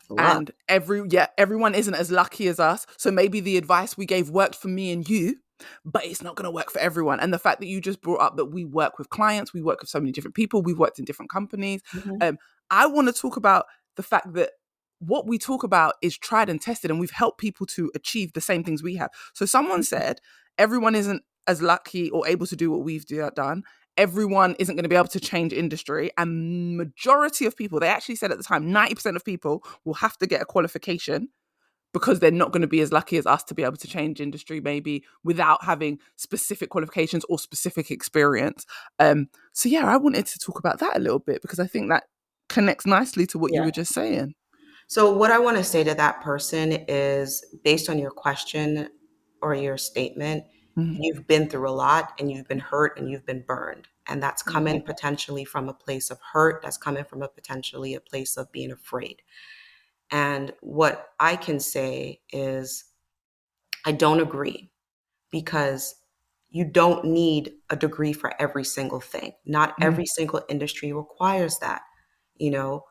Speaker 3: Luck.
Speaker 2: and everyone isn't as lucky as us. So maybe the advice we gave worked for me and you, but it's not going to work for everyone. And the fact that you just brought up that we work with clients, we work with so many different people, we've worked in different companies.
Speaker 3: Mhm.
Speaker 2: Um, I want to talk about the fact that what we talk about is tried and tested, and we've helped people to achieve the same things we have. So someone said everyone isn't as lucky or able to do what we've done. Everyone isn't going to be able to change industry, and majority of people, they actually said at the time 90% of people will have to get a qualification because they're not going to be as lucky as us to be able to change industry maybe without having specific qualifications or specific experience. So yeah, I wanted to talk about that a little bit because I think that connects nicely to what you
Speaker 3: Yeah.
Speaker 2: were just saying.
Speaker 3: So, what I want to say to that person is based on your question or your statement,
Speaker 2: Mhm.
Speaker 3: you've been through a lot and you've been hurt and you've been burned. And that's coming
Speaker 2: Mhm.
Speaker 3: potentially from a place of hurt, that's coming from potentially a place of being afraid. And what I can say is, I don't agree because you don't need a degree for every single thing. Not
Speaker 2: Mhm.
Speaker 3: every single industry requires that. You know,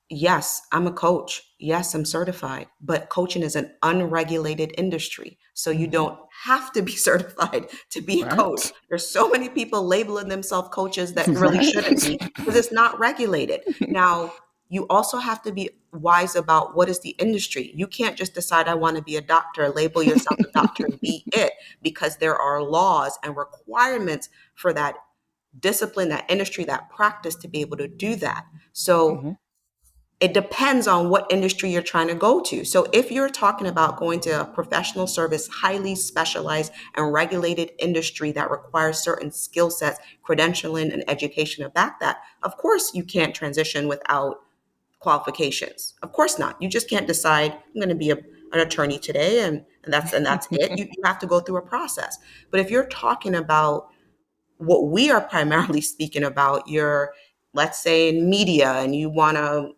Speaker 3: yes, I'm a coach. Yes, I'm certified, but coaching is an unregulated industry. So you
Speaker 2: Mhm.
Speaker 3: don't have to be certified to be a coach.
Speaker 2: Right.
Speaker 3: There's so many people labeling themselves coaches that really shouldn't
Speaker 2: Right.
Speaker 3: be because it's not regulated. Now, you also have to be wise about what is the industry. You can't just decide I want to be a doctor, label yourself a doctor and be it because there are laws and requirements for that discipline, that industry, that practice to be able to do that. So
Speaker 2: Mhm.
Speaker 3: it depends on what industry you're trying to go to. So if you're talking about going to a professional service, highly specialized and regulated industry that requires certain skill sets, credentialing and education to back that, of course you can't transition without qualifications. Of course not. You just can't decide I'm going to be an attorney today and that's it. You have to go through a process. But if you're talking about what we are primarily speaking about, you're, let's say, in media and you want to,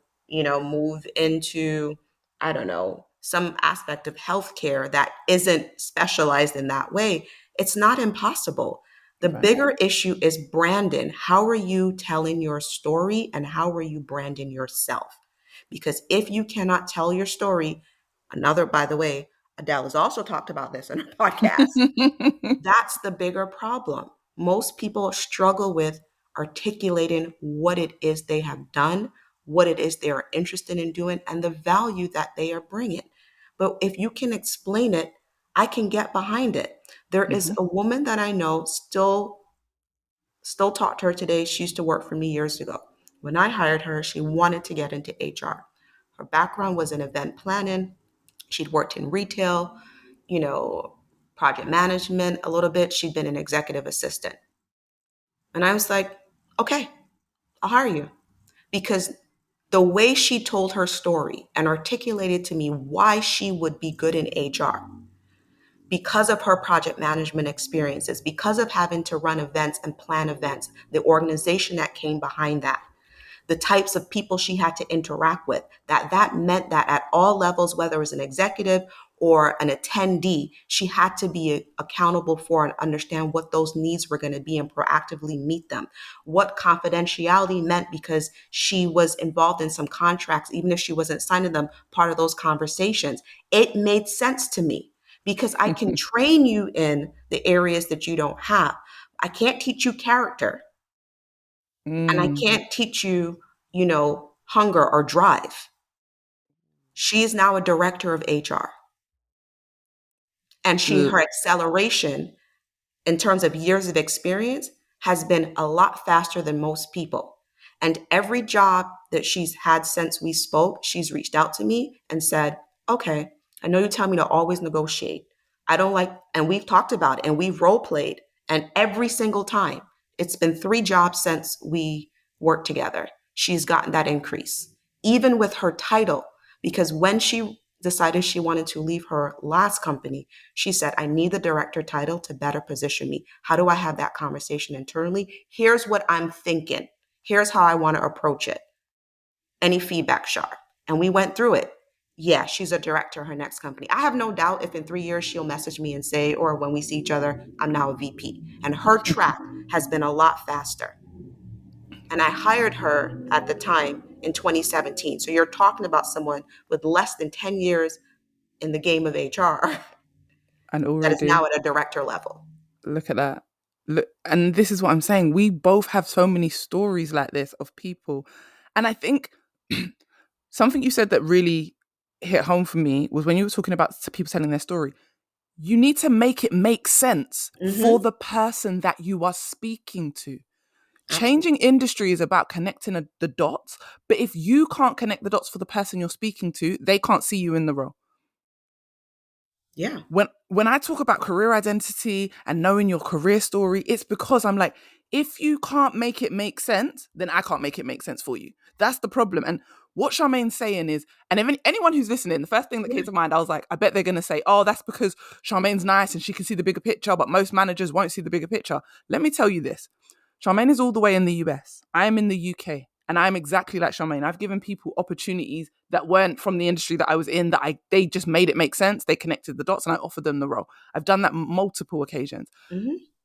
Speaker 3: move into, I don't know, some aspect of healthcare that isn't specialized in that way, it's not impossible. The
Speaker 2: Right.
Speaker 3: bigger issue is branding. How are you telling your story and how are you branding yourself? Because if you cannot tell your story, by the way, Adele has also talked about this in her podcast. That's the bigger problem. Most people struggle with articulating what it is they have done, what it is they are interested in doing, and the value that they are bringing. But if you can explain it, I can get behind it. There is a woman that I know, still talk to her today. She used to work for me years ago. When I hired her, she wanted to get into HR. Her background was in event planning. She'd worked in retail, you know, project management a little bit. She'd been an executive assistant. And I was like, okay, I'll hire you. Because the way she told her story and articulated to me why she would be good in HR, because of her project management experiences, because of having to run events and plan events, the organization that came behind that, the types of people she had to interact with, that meant that at all levels, whether it was an executive or an attendee, she had to be accountable for and understand what those needs were going to be and proactively meet them. What confidentiality meant, because she was involved in some contracts, even if she wasn't signing them, part of those conversations. It made sense to me because I can train you in the areas that you don't have. I can't teach you character. And I can't teach you, hunger or drive. She is now a director of HR. And her acceleration in terms of years of experience has been a lot faster than most people. And every job that she's had since we spoke, she's reached out to me and said, okay, I know you tell me to always negotiate. I don't like, and we've talked about it and we've role played. And every single time, it's been 3 jobs since we worked together, she's gotten that increase, even with her title. Because when she decided she wanted to leave her last company, she said, I need the director title to better position me. How do I have that conversation internally? Here's what I'm thinking. Here's how I want to approach it. Any feedback, Shar? And we went through it. Yeah, she's a director of her next company. I have no doubt if in 3 years she'll message me and say, or when we see each other, I'm now a VP. And her track has been a lot faster. And I hired her at the time in 2017. So you're talking about someone with less than 10 years in the game of HR
Speaker 2: And
Speaker 3: that is
Speaker 2: already,
Speaker 3: now at a director level.
Speaker 2: look at that. Look, and this is what I'm saying. We both have so many stories like this of people. And I think something you said that really hit home for me was when you were talking about people telling their story. You need to make it make sense for the person that you are speaking to. Changing industry is about connecting the dots. But if you can't connect the dots for the person you're speaking to, they can't see you in the role.
Speaker 3: Yeah.
Speaker 2: When I talk about career identity and knowing your career story, it's because I'm like, if you can't make it make sense, then I can't make it make sense for you. That's the problem. And what Charmaine's saying is, and if anyone who's listening, the first thing that came to mind, I was like, I bet they're going to say, oh, that's because Charmaine's nice and she can see the bigger picture, but most managers won't see the bigger picture. Let me tell you this. Charmaine is all the way in the US. I am in the UK. And I'm exactly like Charmaine. I've given people opportunities that weren't from the industry that I was in, they just made it make sense. They connected the dots and I offered them the role. I've done that multiple occasions.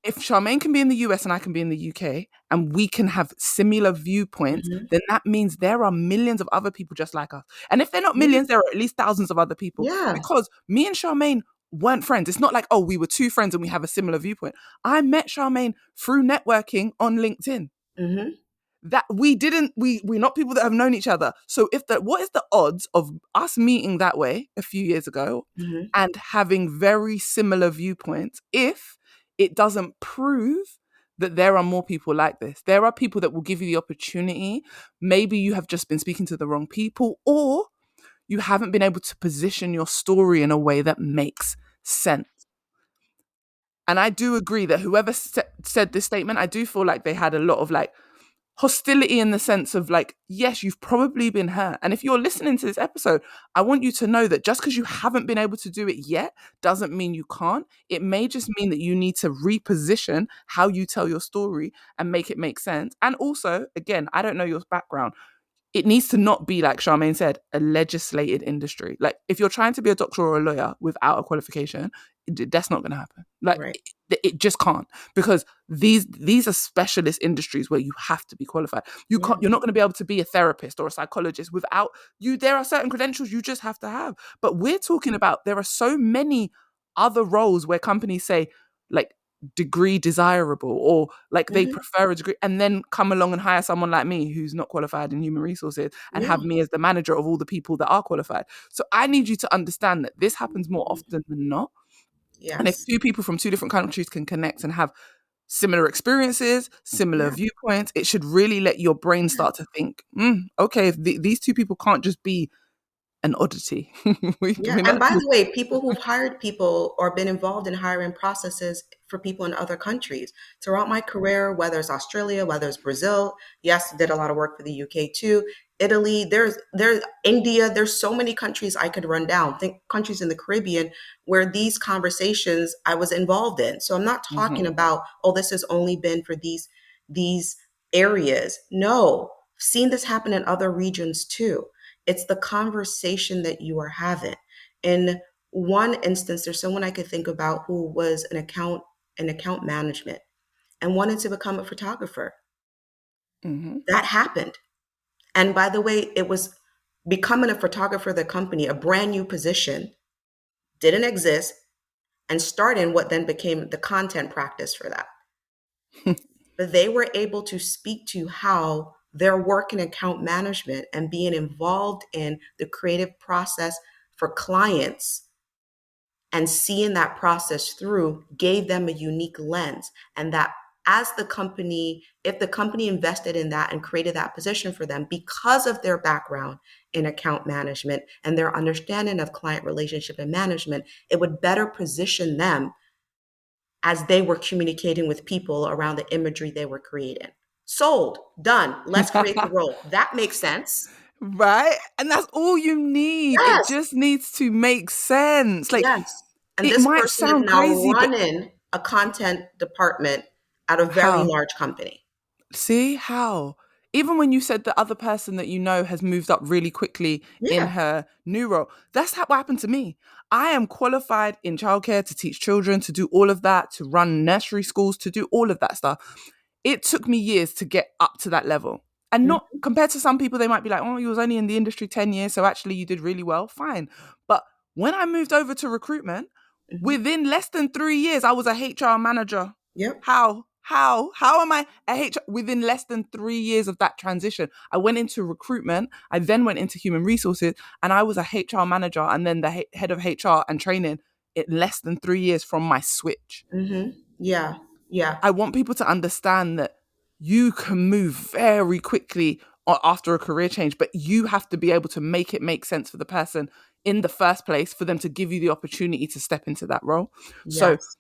Speaker 2: If Charmaine can be in the US and I can be in the UK and we can have similar viewpoints, then that means there are millions of other people just like us. And if they're not millions, there are at least thousands of other people.
Speaker 3: Yeah.
Speaker 2: Because me and Charmaine weren't friends. It's not like, oh, we were 2 friends and we have a similar viewpoint. I met Charmaine through networking on LinkedIn. That we're not people that have known each other. So what is the odds of us meeting that way a few years ago and having very similar viewpoints if it doesn't prove that there are more people like this? There are people that will give you the opportunity. Maybe you have just been speaking to the wrong people, or you haven't been able to position your story in a way that makes sense. And I do agree that whoever said this statement, I do feel like they had a lot of like hostility in the sense of like, yes, you've probably been hurt. And if you're listening to this episode, I want you to know that just because you haven't been able to do it yet doesn't mean you can't. It may just mean that you need to reposition how you tell your story and make it make sense. And also, again, I don't know your background. It needs to not be, like Charmaine said, a legislated industry. Like if you're trying to be a doctor or a lawyer without a qualification, that's not going to happen. Like
Speaker 3: Right.
Speaker 2: it just can't, because these are specialist industries where you have to be qualified. You
Speaker 3: Yeah.
Speaker 2: can't. You're not going to be able to be a therapist or a psychologist without you. There are certain credentials you just have to have. But we're talking about there are so many other roles where companies say like degree desirable, or like they
Speaker 3: Hmm.
Speaker 2: prefer a degree, and then come along and hire someone like me who's not qualified in human resources and
Speaker 3: Yeah.
Speaker 2: have me as the manager of all the people that are qualified. So I need you to understand that this happens more often than not. And if
Speaker 3: Yes.
Speaker 2: two people from two different countries can connect and have similar experiences, similar
Speaker 3: Yeah.
Speaker 2: viewpoints, it should really let your brain start to think, okay, if these two people can't just be an oddity.
Speaker 3: Yeah.
Speaker 2: We're
Speaker 3: And
Speaker 2: not
Speaker 3: by
Speaker 2: just,
Speaker 3: the way, people who've hired people or been involved in hiring processes for people in other countries throughout my career, whether it's Australia, whether it's Brazil, yes, did a lot of work for the UK too. Italy, there's India, there's so many countries I could run down. Think countries in the Caribbean where these conversations I was involved in. So I'm not talking
Speaker 2: Mhm,
Speaker 3: about, oh, this has only been for these areas. No, I've seen this happen in other regions too. It's the conversation that you are having. In one instance, there's someone I could think about who was an account management and wanted to become a photographer.
Speaker 2: mhm.
Speaker 3: That happened. And by the way, it was becoming a photographer of the company, a brand new position, didn't exist, and starting what then became the content practice for that. But they were able to speak to how their work in account management and being involved in the creative process for clients and seeing that process through gave them a unique lens. And that as the company, if the company invested in that and created that position for them because of their background in account management and their understanding of client relationship and management, it would better position them as they were communicating with people around the imagery they were creating. Sold, done. Let's create the role. That makes sense.
Speaker 2: Right? And that's all you need. It
Speaker 3: Yes.
Speaker 2: just needs to make sense. Like,
Speaker 3: Yes. And
Speaker 2: it
Speaker 3: this
Speaker 2: might
Speaker 3: person is
Speaker 2: sound
Speaker 3: now
Speaker 2: crazy, but
Speaker 3: running a content department at a very
Speaker 2: how?
Speaker 3: large company.
Speaker 2: See how? Even when you said the other person that you know has moved up really quickly in
Speaker 3: Yeah.
Speaker 2: her new role, that's what happened to me. I am qualified in childcare to teach children, to do all of that, to run nursery schools, to do all of that stuff. It took me years to get up to that level. And not
Speaker 3: Mhm,
Speaker 2: compared to some people, they might be like, oh, you was only in the industry 10 years, so actually you did really well. Fine. But when I moved over to recruitment,
Speaker 3: mhm.
Speaker 2: within less than 3 years, I was a HR manager.
Speaker 3: Yep.
Speaker 2: How? How am I a HR within less than 3 years of that transition? I went into recruitment. I then went into human resources, and I was a HR manager and then the head of HR and training in less than 3 years from my switch.
Speaker 3: Yeah. Yeah.
Speaker 2: I want people to understand that you can move very quickly after a career change, but you have to be able to make it make sense for the person in the first place for them to give you the opportunity to step into that role. So
Speaker 3: Yes.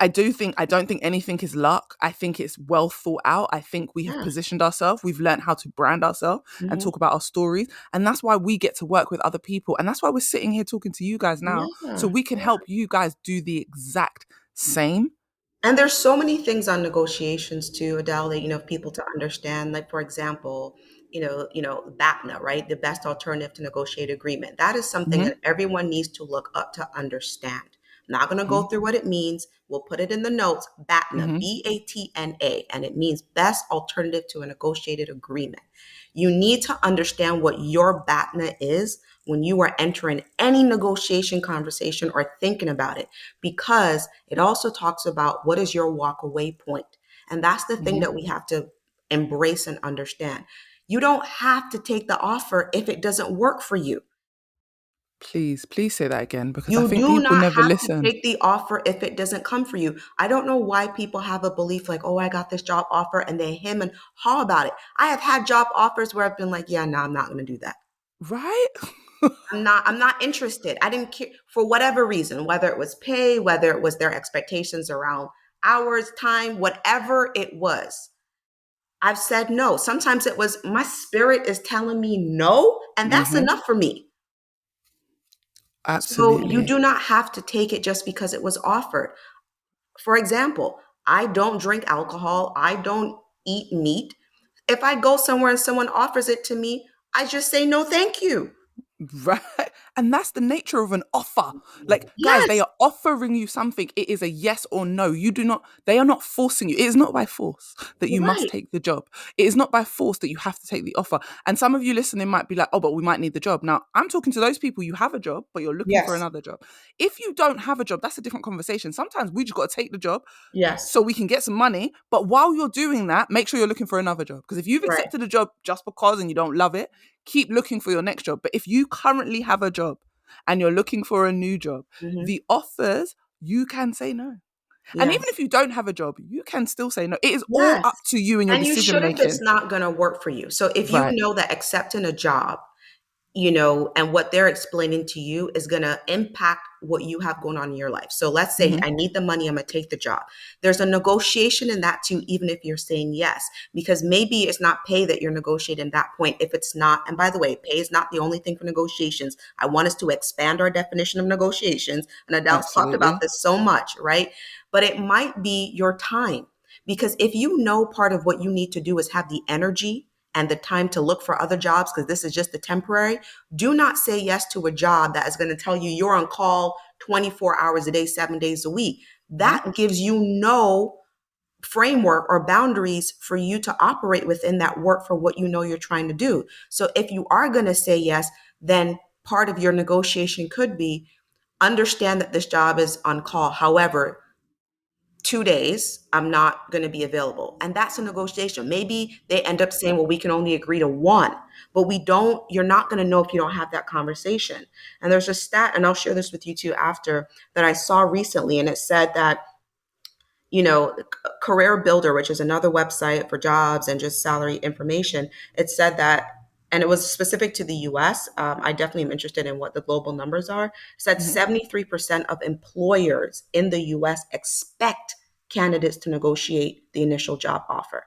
Speaker 2: I don't think anything is luck. I think it's well thought out. I think we have
Speaker 3: Yeah.
Speaker 2: positioned ourselves. We've learned how to brand ourselves and
Speaker 3: Mhm.
Speaker 2: talk about our stories. And that's why we get to work with other people. And that's why we're sitting here talking to you guys now. So
Speaker 3: Yeah.
Speaker 2: we can help you guys do the exact same.
Speaker 3: And there's so many things on negotiations too, Adele, that people to understand. Like for example, BATNA, right? The best alternative to negotiate agreement. That is something
Speaker 2: Hmm.
Speaker 3: that everyone needs to look up to understand. I'm not going to go through what it means. We'll put it in the notes. BATNA,
Speaker 2: Hmm.
Speaker 3: BATNA, and it means best alternative to a negotiated agreement. You need to understand what your BATNA is when you are entering any negotiation conversation or thinking about it, because it also talks about what is your walk away point. And that's the thing
Speaker 2: Hmm.
Speaker 3: that we have to embrace and understand. You don't have to take the offer if it doesn't work for you.
Speaker 2: Please say that again, because I
Speaker 3: You
Speaker 2: think
Speaker 3: do
Speaker 2: people
Speaker 3: not
Speaker 2: never
Speaker 3: have to
Speaker 2: listen.
Speaker 3: take the offer if it doesn't come for you. I don't know why people have a belief like, oh, I got this job offer and they hem and haw about it. I have had job offers where I've been like, yeah, no, I'm not going to do that.
Speaker 2: Right?
Speaker 3: I'm not interested. I didn't care for whatever reason, whether it was pay, whether it was their expectations around hours, time, whatever it was. I've said no. Sometimes it was my spirit is telling me no, and that's
Speaker 2: Hmm.
Speaker 3: enough for me. So you
Speaker 2: Absolutely.
Speaker 3: do not have to take it just because it was offered. For example, I don't drink alcohol, I don't eat meat. If I go somewhere and someone offers it to me, I just say no, thank you.
Speaker 2: Right. And that's the nature of an offer. Like, guys, they
Speaker 3: Yes.
Speaker 2: are offering you something. It is a yes or no. They are not forcing you. It is not by force that you must
Speaker 3: Right.
Speaker 2: take the job. It is not by force that you have to take the offer. And some of you listening might be like, oh, but we might need the job. Now, I'm talking to those people, you have a job, but you're looking for
Speaker 3: Yes.
Speaker 2: another job. If you don't have a job, that's a different conversation. Sometimes we just got to take the job
Speaker 3: Yes.
Speaker 2: so we can get some money. But while you're doing that, make sure you're looking for another job. Because if you've
Speaker 3: Right.
Speaker 2: accepted a job just because and you don't love it, keep looking for your next job. But if you currently have a job and you're looking for a new job,
Speaker 3: Mm-hmm.
Speaker 2: the offers, you can say no. And even
Speaker 3: Yes.
Speaker 2: if you don't have a job, you can still say no. It is all
Speaker 3: Yes.
Speaker 2: up to you and your
Speaker 3: And you
Speaker 2: decision
Speaker 3: should if it's
Speaker 2: making.
Speaker 3: not going to work for you. So if you
Speaker 2: Right.
Speaker 3: know that accepting a job, and what they're explaining to you is going to impact what you have going on in your life. So let's say
Speaker 2: Mm-hmm.
Speaker 3: I need the money, I'm going to take the job. There's a negotiation in that too, even if you're saying yes, because maybe it's not pay that you're negotiating at that point. If it's not, and by the way, pay is not the only thing for negotiations. I want us to expand our definition of negotiations. And Adele's talked about
Speaker 2: Absolutely.
Speaker 3: this so much, right? But it might be your time. Because if you know part of what you need to do is have the energy and the time to look for other jobs, because this is just the temporary, do not say yes to a job that is going to tell you you're on call 24 hours a day, 7 days a week.
Speaker 2: Mm-hmm.
Speaker 3: That gives you no framework or boundaries for you to operate within that work for what you know you're trying to do. So if you are going to say yes, then part of your negotiation could be understand that this job is on call. However, 2 days, I'm not going to be available. And that's a negotiation. Maybe they end up saying, well, we can only agree to one, but you're not going to know if you don't have that conversation. And there's a stat, and I'll share this with you too after, that I saw recently. And it said that, Career Builder, which is another website for jobs and just salary information, it said that, and it was specific to the US. I definitely am interested in what the global numbers are. It said
Speaker 2: Mm-hmm.
Speaker 3: 73% of employers in the US expect candidates to negotiate the initial job offer.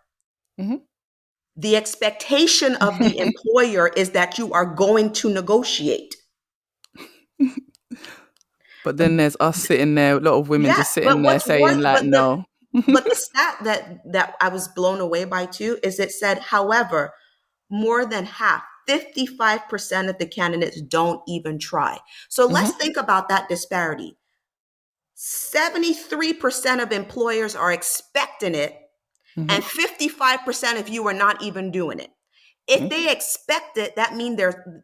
Speaker 2: Mm-hmm.
Speaker 3: The expectation of the employer is that you are going to negotiate.
Speaker 2: But then there's us sitting there, a lot of women
Speaker 3: Yeah,
Speaker 2: just sitting there saying like, no.
Speaker 3: but the stat that I was blown away by too is it said, however, more than half, 55% of the candidates don't even try. So let's
Speaker 2: Mm-hmm.
Speaker 3: think about that disparity. 73% of employers are expecting it,
Speaker 2: Mm-hmm.
Speaker 3: and 55% of you are not even doing it. If
Speaker 2: Mm-hmm.
Speaker 3: they expect it, that means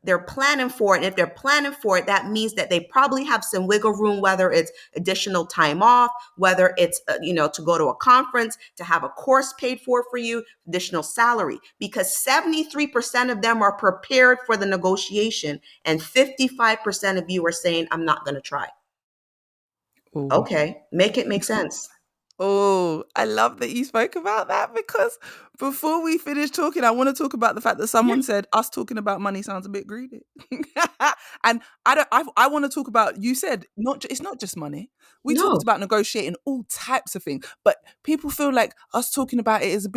Speaker 3: they're planning for it. And if they're planning for it, that means that they probably have some wiggle room, whether it's additional time off, whether it's to go to a conference, to have a course paid for you, additional salary, because 73% of them are prepared for the negotiation, and 55% of you are saying, "I'm not going to try."
Speaker 2: Ooh.
Speaker 3: Okay, make it make sense.
Speaker 2: Oh, I love that you spoke about that because before we finish talking, I want to talk about the fact that
Speaker 3: Yeah.
Speaker 2: someone said us talking about money sounds a bit greedy. And I want to talk about, you said it's not just money. We talked
Speaker 3: No.
Speaker 2: about negotiating all types of things, but people feel like us talking about it is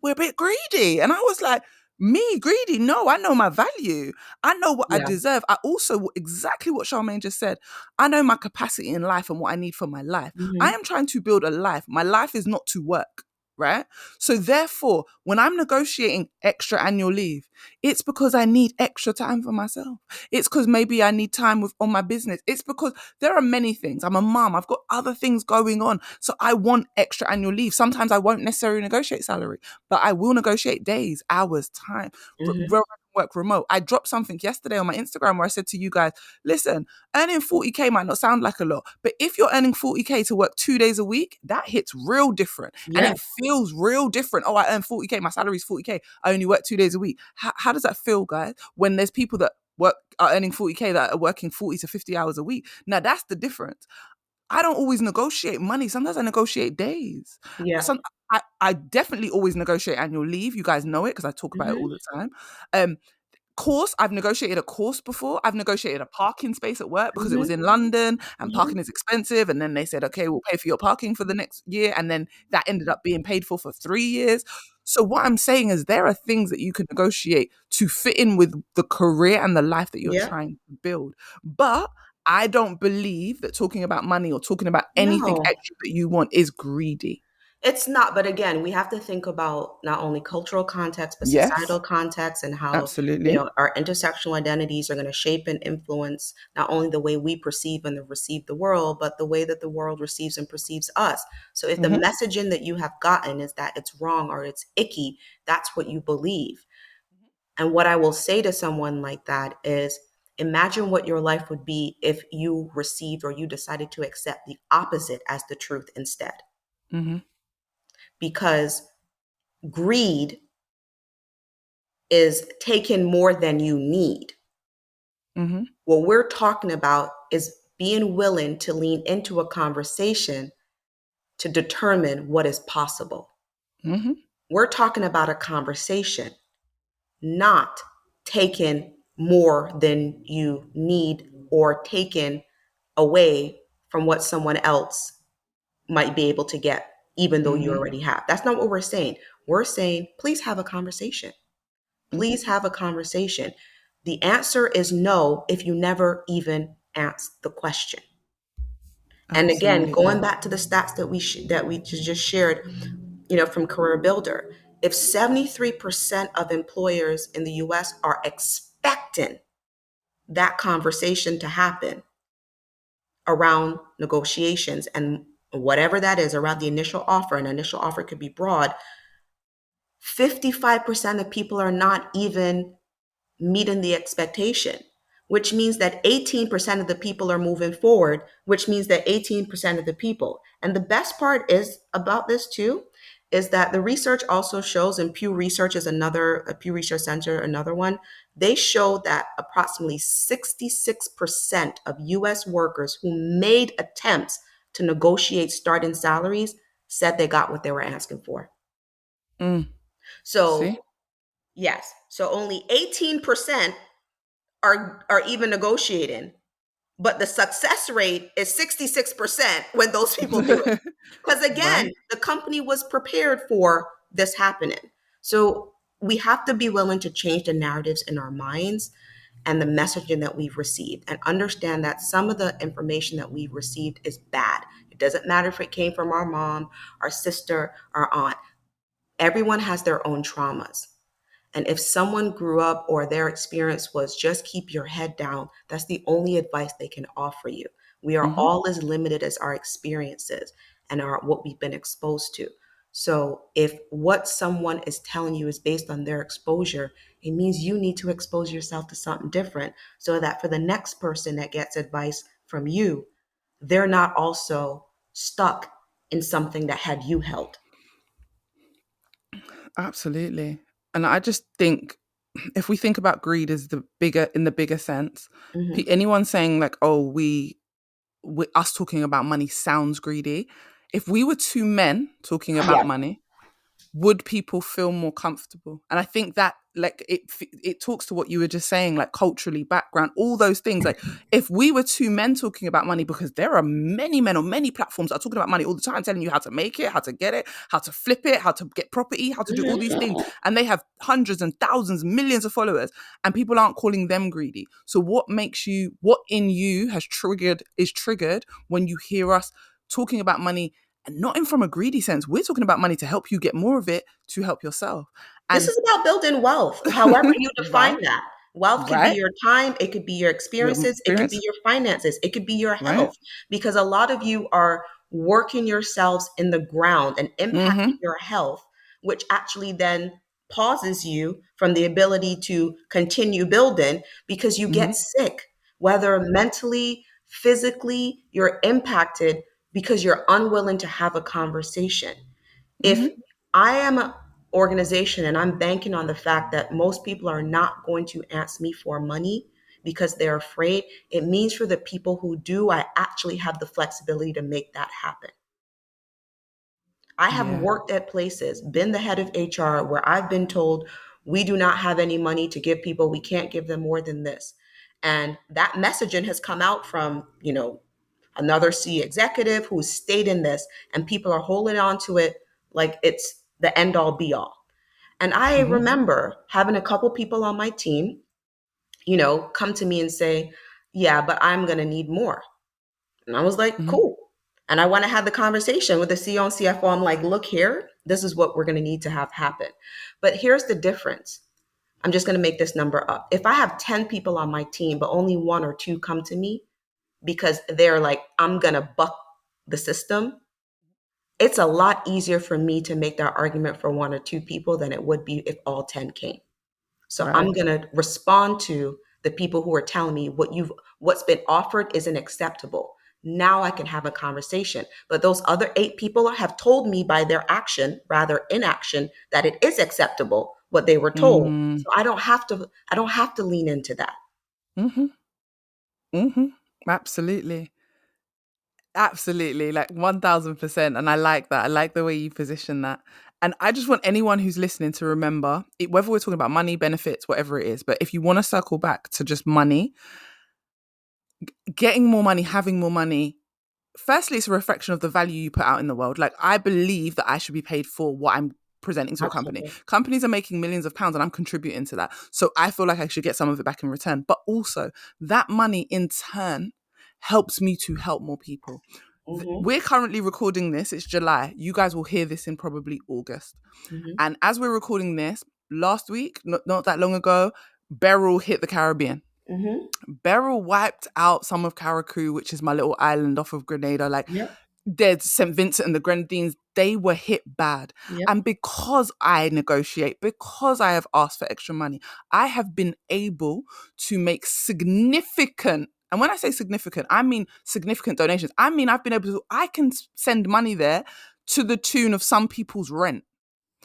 Speaker 2: we're a bit greedy. And I was like, me greedy? No, I know my value. I know what I
Speaker 3: Yeah.
Speaker 2: deserve. I also, exactly what Charmaine just said, I know my capacity in life and what I need for my life. I
Speaker 3: Mhm.
Speaker 2: am trying to build a life. My life is not to work, right? So therefore, when I'm negotiating extra annual leave, it's because I need extra time for myself. It's because maybe I need time on my business. It's because there are many things. I'm a mom. I've got other things going on. So I want extra annual leave. Sometimes I won't necessarily negotiate salary, but I will negotiate days, hours, time,
Speaker 3: Mhm.
Speaker 2: where I can work remote. I dropped something yesterday on my Instagram where I said to you guys, listen, earning 40K might not sound like a lot, but if you're earning 40K to work 2 days a week, that hits real different and
Speaker 3: Yeah.
Speaker 2: it feels real different. Oh, I earn 40K, my salary is 40K, I only work 2 days a week. How does that feel, guys? When there's people that are earning 40K that are working 40 to 50 hours a week. Now that's the difference. I don't always negotiate money. Sometimes I negotiate days.
Speaker 3: Yeah.
Speaker 2: I definitely always negotiate annual leave. You guys know it because I talk about it all
Speaker 3: Mhm.
Speaker 2: the time. Course, I've negotiated a course before. I've negotiated a parking space at work because it was
Speaker 3: Mhm.
Speaker 2: in London and
Speaker 3: Mhm.
Speaker 2: parking is expensive. And then they said, okay, we'll pay for your parking for the next year. And then that ended up being paid for 3 years. So what I'm saying is there are things that you can negotiate to fit in with the career and the life that you're
Speaker 3: Yeah.
Speaker 2: trying to build. But I don't believe that talking about money or talking about anything
Speaker 3: No.
Speaker 2: extra that you want is greedy.
Speaker 3: It's not, but again, we have to think about not only cultural context, but
Speaker 2: Yes,
Speaker 3: societal context and how,
Speaker 2: absolutely.
Speaker 3: our intersectional identities are going to shape and influence not only the way we perceive and receive the world, but the way that the world receives and perceives us. So if the
Speaker 2: Hmm.
Speaker 3: messaging that you have gotten is that it's wrong or it's icky, that's what you believe. And what I will say to someone like that is, imagine what your life would be if you received or you decided to accept the opposite as the truth instead.
Speaker 2: Hmm.
Speaker 3: Because greed is taking more than you need.
Speaker 2: Hmm.
Speaker 3: What we're talking about is being willing to lean into a conversation to determine what is possible.
Speaker 2: Hmm.
Speaker 3: We're talking about a conversation, not taking more than you need or taking away from what someone else might be able to get, even though you
Speaker 2: Hmm.
Speaker 3: already have. That's not what we're saying. We're saying, please have a conversation.
Speaker 2: Hmm.
Speaker 3: Please have a conversation. The answer is no if you never even ask the question. And again, going
Speaker 2: Absolutely.
Speaker 3: back to the stats that we just shared, from Career Builder, if 73% of employers in the US are expecting that conversation to happen around negotiations and whatever that is around the initial offer, an initial offer could be broad, 55% of people are not even meeting the expectation, which means that 18% of the people are moving forward, which means that 18% of the people. And the best part is about this too, is that the research also shows, and Pew Research is a Pew Research Center, another one, they show that approximately 66% of US workers who made attempts to negotiate starting salaries said they got what they were asking for.
Speaker 2: Mm.
Speaker 3: So,
Speaker 2: See?
Speaker 3: yes, so only 18% are even negotiating, but the success rate is 66% when those people do it. Because again,
Speaker 2: Right.
Speaker 3: the company was prepared for this happening. So we have to be willing to change the narratives in our minds and the messaging that we've received and understand that some of the information that we've received is bad. It doesn't matter if it came from our mom, our sister, our aunt. Everyone has their own traumas. And if someone grew up or their experience was just keep your head down, that's the only advice they can offer you. We are
Speaker 2: Hmm.
Speaker 3: all as limited as our experiences and what we've been exposed to. So if what someone is telling you is based on their exposure, it means you need to expose yourself to something different so that for the next person that gets advice from you, they're not also stuck in something that had you held.
Speaker 2: Absolutely. And I just think if we think about greed as the bigger sense,
Speaker 3: Mhm.
Speaker 2: anyone saying like, oh, we us talking about money sounds greedy. If we were two men talking about
Speaker 3: Yeah.
Speaker 2: money, would people feel more comfortable? And I think that like it talks to what you were just saying, like culturally, background, all those things. Like if we were two men talking about money, because there are many men on many platforms that are talking about money all the time, telling you how to make it, how to get it, how to flip it, how to get property, how to do all these things, and they have hundreds and thousands, millions of followers, and people aren't calling them greedy. So what in you is triggered when you hear us talking about money, and not in from a greedy sense. We're talking about money to help you get more of it to help yourself.
Speaker 3: This
Speaker 2: And
Speaker 3: is about building wealth, however you define
Speaker 2: right,
Speaker 3: that. Wealth could be
Speaker 2: right,
Speaker 3: your time, it could be your
Speaker 2: your
Speaker 3: experiences, it could be
Speaker 2: experience,
Speaker 3: your finances, it could be your
Speaker 2: right?
Speaker 3: health. Because a lot of you are working yourselves in the ground and impacting
Speaker 2: Mm-hmm.
Speaker 3: your health, which actually then pauses you from the ability to continue building because you
Speaker 2: Mm-hmm.
Speaker 3: get sick, whether mentally, physically, you're impacted because you're unwilling to have a conversation. If
Speaker 2: Mm-hmm.
Speaker 3: I am an organization and I'm banking on the fact that most people are not going to ask me for money because they're afraid, it means for the people who do, I actually have the flexibility to make that happen. I have
Speaker 2: Yeah.
Speaker 3: worked at places, been the head of HR, where I've been told we do not have any money to give people, we can't give them more than this. And that messaging has come out from, another C executive who's stating this, and people are holding on to it like it's the end all be all. And I
Speaker 2: Mm-hmm.
Speaker 3: remember having a couple people on my team, come to me and say, yeah, but I'm going to need more. And I was like,
Speaker 2: Mm-hmm.
Speaker 3: cool. And I want to have the conversation with the CEO and CFO. I'm like, look here, this is what we're going to need to have happen. But here's the difference. I'm just going to make this number up. If I have 10 people on my team, but only one or two come to me because they're like, I'm going to buck the system, it's a lot easier for me to make that argument for one or two people than it would be if all 10 came. So
Speaker 2: Right.
Speaker 3: I'm going to respond to the people who are telling me what's been offered isn't acceptable. Now I can have a conversation. But those other 8 people have told me by their action, rather inaction, that it is acceptable what they were told.
Speaker 2: Mm.
Speaker 3: So I don't have to lean into that.
Speaker 2: Mm-hmm. Mm-hmm. Absolutely. Absolutely. Like 1000%. And I like that. I like the way you position that. And I just want anyone who's listening to remember, whether we're talking about money, benefits, whatever it is, but if you want to circle back to just money, getting more money, having more money, firstly, it's a reflection of the value you put out in the world. Like, I believe that I should be paid for what I'm presenting to a company.
Speaker 3: Absolutely.
Speaker 2: Companies are making millions of pounds and I'm contributing to that. So I feel like I should get some of it back in return. But also, that money in turn helps me to help more people.
Speaker 3: Mm-hmm.
Speaker 2: We're currently recording this. It's July. You guys will hear this in probably August.
Speaker 3: Mm-hmm.
Speaker 2: And as we're recording this, last week, not that long ago, Beryl hit the Caribbean.
Speaker 3: Mm-hmm.
Speaker 2: Beryl wiped out some of Carriacou, which is my little island off of Grenada. Like,
Speaker 3: Yep.
Speaker 2: there's St. Vincent and the Grenadines, they were hit bad.
Speaker 3: Yep.
Speaker 2: And because I negotiate, because I have asked for extra money, I have been able to make significant, and when I say significant, I mean significant donations. I mean, I can send money there to the tune of some people's rent.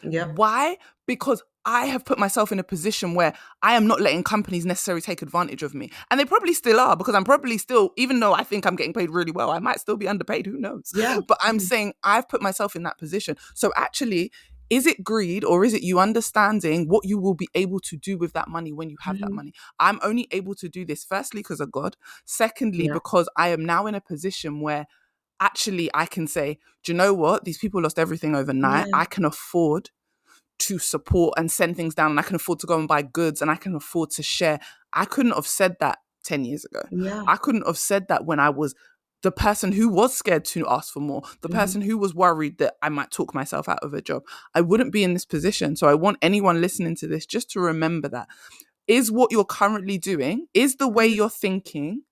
Speaker 3: Yep.
Speaker 2: Why? Because I have put myself in a position where I am not letting companies necessarily take advantage of me. And they probably still are, because I'm probably still, even though I think I'm getting paid really well, I might still be underpaid, who knows?
Speaker 3: Yeah.
Speaker 2: But I'm saying I've put myself in that position. So actually, is it greed or is it you understanding what you will be able to do with that money when you have that
Speaker 3: Mm-hmm.
Speaker 2: money? I'm only able to do this, firstly, because of God. Secondly,
Speaker 3: Yeah.
Speaker 2: because I am now in a position where actually I can say, do you know what? These people lost everything overnight.
Speaker 3: Yeah.
Speaker 2: I can afford to support and send things down, and I can afford to go and buy goods, and I can afford to share. I couldn't have said that 10 years ago.
Speaker 3: Yeah.
Speaker 2: I couldn't have said that when I was the person who was scared to ask for more, the
Speaker 3: Mm-hmm.
Speaker 2: person who was worried that I might talk myself out of a job. I wouldn't be in this position. So I want anyone listening to this just to remember that. Is what you're currently doing, is the way you're thinking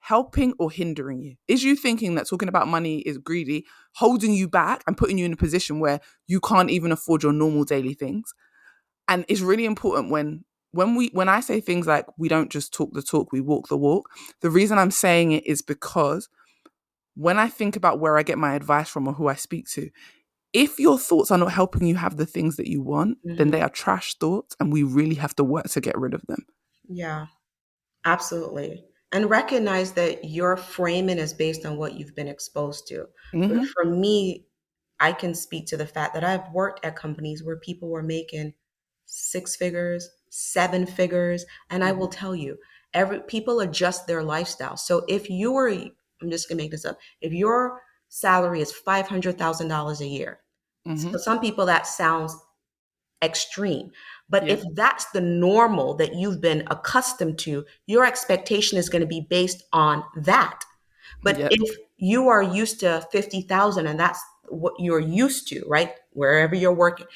Speaker 2: helping or hindering you? Is you thinking that talking about money is greedy, holding you back and putting you in a position where you can't even afford your normal daily things? And it's really important when I say things like we don't just talk the talk, we walk the walk. The reason I'm saying it is because when I think about where I get my advice from or who I speak to, if your thoughts are not helping you have the things that you want, then
Speaker 3: Mm-hmm.
Speaker 2: they are trash thoughts and we really have to work to get rid of them.
Speaker 3: Yeah. Absolutely. And recognize that your framing is based on what you've been exposed to. But
Speaker 2: Mm-hmm.
Speaker 3: for me, I can speak to the fact that I've worked at companies where people were making 6 figures, 7 figures, and I will tell you, every people adjust their lifestyle. So if I'm just gonna make this up, if your salary is $500,000 a year,
Speaker 2: Mm-hmm.
Speaker 3: for some people that sounds extreme. But
Speaker 2: Yeah.
Speaker 3: if that's the normal that you've been accustomed to, your expectation is going to be based on that. But
Speaker 2: Yep.
Speaker 3: if you are used to 50,000 and that's what you're used to, right? Wherever you're working,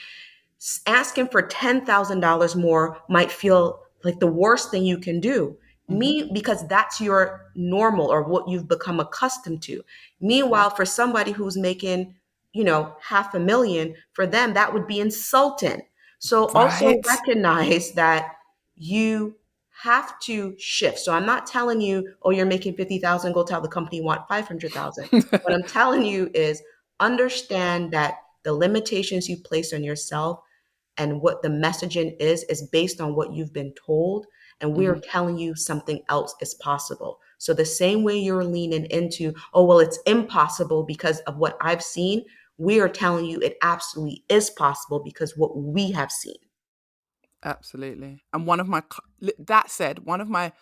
Speaker 3: asking for $10,000 more might feel like the worst thing you can do.
Speaker 2: Mm-hmm.
Speaker 3: Because that's your normal or what you've become accustomed to. Meanwhile, for somebody who's making, 500,000, for them, that would be insulting. So also
Speaker 2: Right.
Speaker 3: recognize that you have to shift. So I'm not telling you, oh, you're making 50,000, go tell the company you want 500,000. What I'm telling you is understand that the limitations you place on yourself and what the messaging is based on what you've been told. And we're
Speaker 2: Mhm.
Speaker 3: telling you something else is possible. So the same way you're leaning into, oh, well, it's impossible because of what I've seen, we are telling you it absolutely is possible because what we have seen.
Speaker 2: Absolutely. And that said, one of my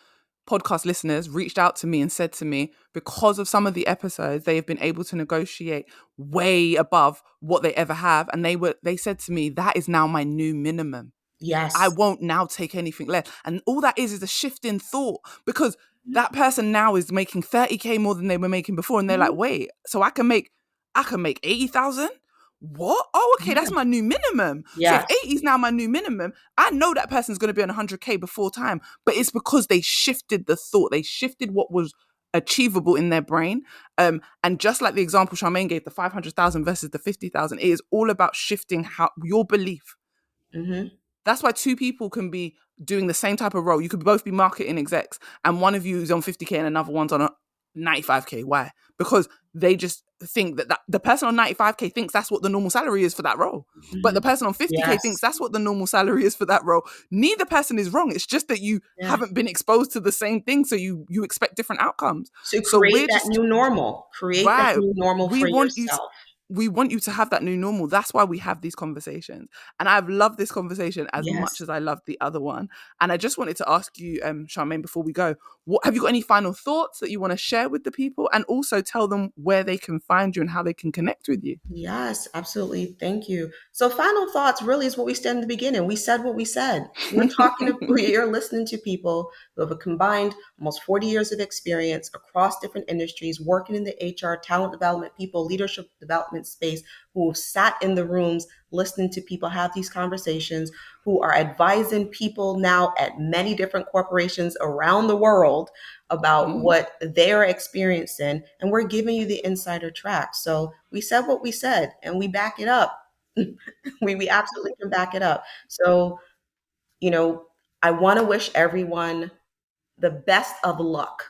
Speaker 2: podcast listeners reached out to me and said to me, because of some of the episodes, they have been able to negotiate way above what they ever have. And they said to me, that is now my new minimum. I
Speaker 3: Yes.
Speaker 2: won't now take anything less. And all that is a shift in thought, because that person now is making 30K more than they were making before. And they're like, wait, so I can make 80,000? What? Oh, okay, that's my new minimum.
Speaker 3: Yes.
Speaker 2: So if 80 is now my new minimum, I know that person's going to be on 100K before time, but it's because they shifted the thought. They shifted what was achievable in their brain. And just like the example Charmaine gave, the 500,000 versus the 50,000, it is all about shifting how your belief.
Speaker 3: Mm-hmm.
Speaker 2: That's why two people can be doing the same type of role. You could both be marketing execs and one of you is on 50K and another one's on 95K. Why? Because they just think that the person on 95K thinks that's what the normal salary is for that role.
Speaker 3: Mm-hmm.
Speaker 2: But the person on 50K thinks that's what the normal salary is for that role. Neither person is wrong. It's just that you haven't been exposed to the same thing, so you expect different outcomes.
Speaker 3: So create that new normal. Create that new normal for yourself.
Speaker 2: We want you to have that new normal. That's why we have these conversations. And I've loved this conversation as much as I loved the other one. And I just wanted to ask you, Charmaine, before we go, have you got any final thoughts that you want to share with the people? And also tell them where they can find you and how they can connect with you.
Speaker 3: Yes, absolutely. Thank you. So final thoughts really is what we said in the beginning. We said what we said. You're listening to people who have a combined almost 40 years of experience across different industries, working in the HR, talent development, people, leadership development space, who have sat in the rooms listening to people have these conversations, who are advising people now at many different corporations around the world about what they're experiencing. And we're giving you the insider track. So we said what we said and we back it up. we absolutely can back it up. So, I want to wish everyone the best of luck.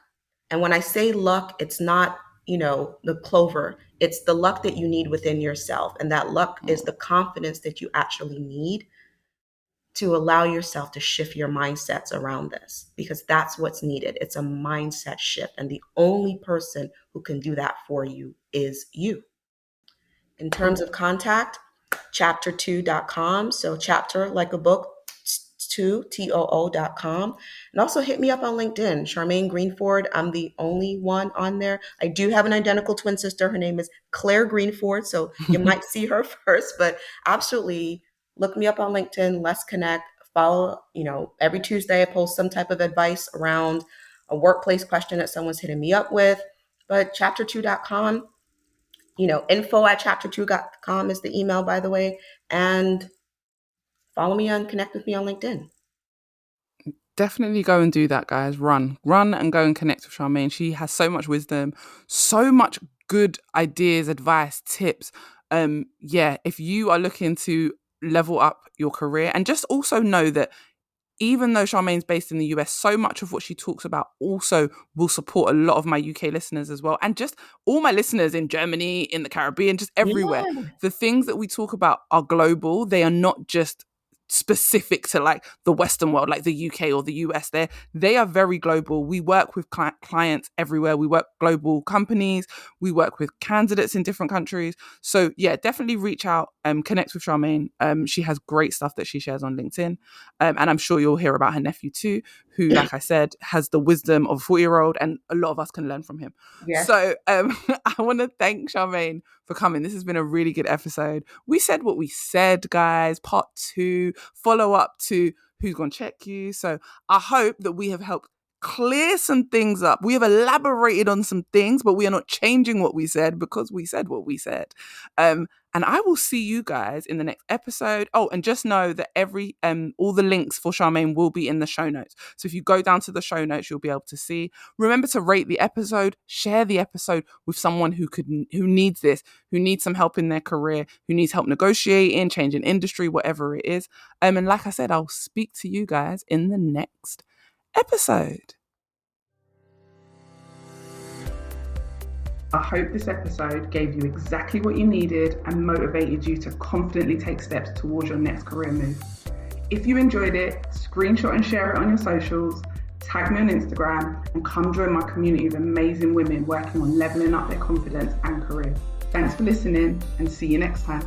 Speaker 3: And when I say luck, it's not, the clover. It's the luck that you need within yourself. And that luck is the confidence that you actually need to allow yourself to shift your mindsets around this, because that's what's needed. It's a mindset shift. And the only person who can do that for you is you. In terms of contact, chapter2.com. So chapter like a book, 2, TOO.com. And also hit me up on LinkedIn, Charmaine Green-Forde. I'm the only one on there. I do have an identical twin sister. Her name is Claire Green-Forde. So you might see her first, but absolutely look me up on LinkedIn. Let's connect. Follow, every Tuesday I post some type of advice around a workplace question that someone's hitting me up with. But chapter2.com, info@chapter2.com is the email, by the way. And follow me and connect with me on LinkedIn.
Speaker 2: Definitely go and do that, guys. Run and go and connect with Charmaine. She has so much wisdom, so much good ideas, advice, tips. If you are looking to level up your career, and just also know that even though Charmaine's based in the US, so much of what she talks about also will support a lot of my UK listeners as well. And just all my listeners in Germany, in the Caribbean, just everywhere. Yeah. The things that we talk about are global. They are not just specific to like the Western world, like the UK or the US. They are very global. We work with clients everywhere. We work global companies. We work with candidates in different countries. So yeah, definitely reach out and connect with Charmaine. She has great stuff that she shares on LinkedIn. And I'm sure you'll hear about her nephew too, who, like I said, has the wisdom of a 4-year-old, and a lot of us can learn from him. Yeah. So I want to thank Charmaine for coming. This has been a really good episode. We said what we said, guys. Part 2, follow up to Who's Gonna Check You. So I hope that we have helped clear some things up. We have elaborated on some things, but we are not changing what we said because we said what we said. And I will see you guys in the next episode. Oh, and just know that all the links for Charmaine will be in the show notes. So if you go down to the show notes, you'll be able to see. Remember to rate the episode, share the episode with someone who needs this, who needs some help in their career, who needs help negotiating, changing industry, whatever it is. And like I said, I'll speak to you guys in the next episode.
Speaker 1: I hope this episode gave you exactly what you needed and motivated you to confidently take steps towards your next career move. If you enjoyed it, screenshot and share it on your socials, tag me on Instagram, and come join my community of amazing women working on leveling up their confidence and career. Thanks for listening, and see you next time.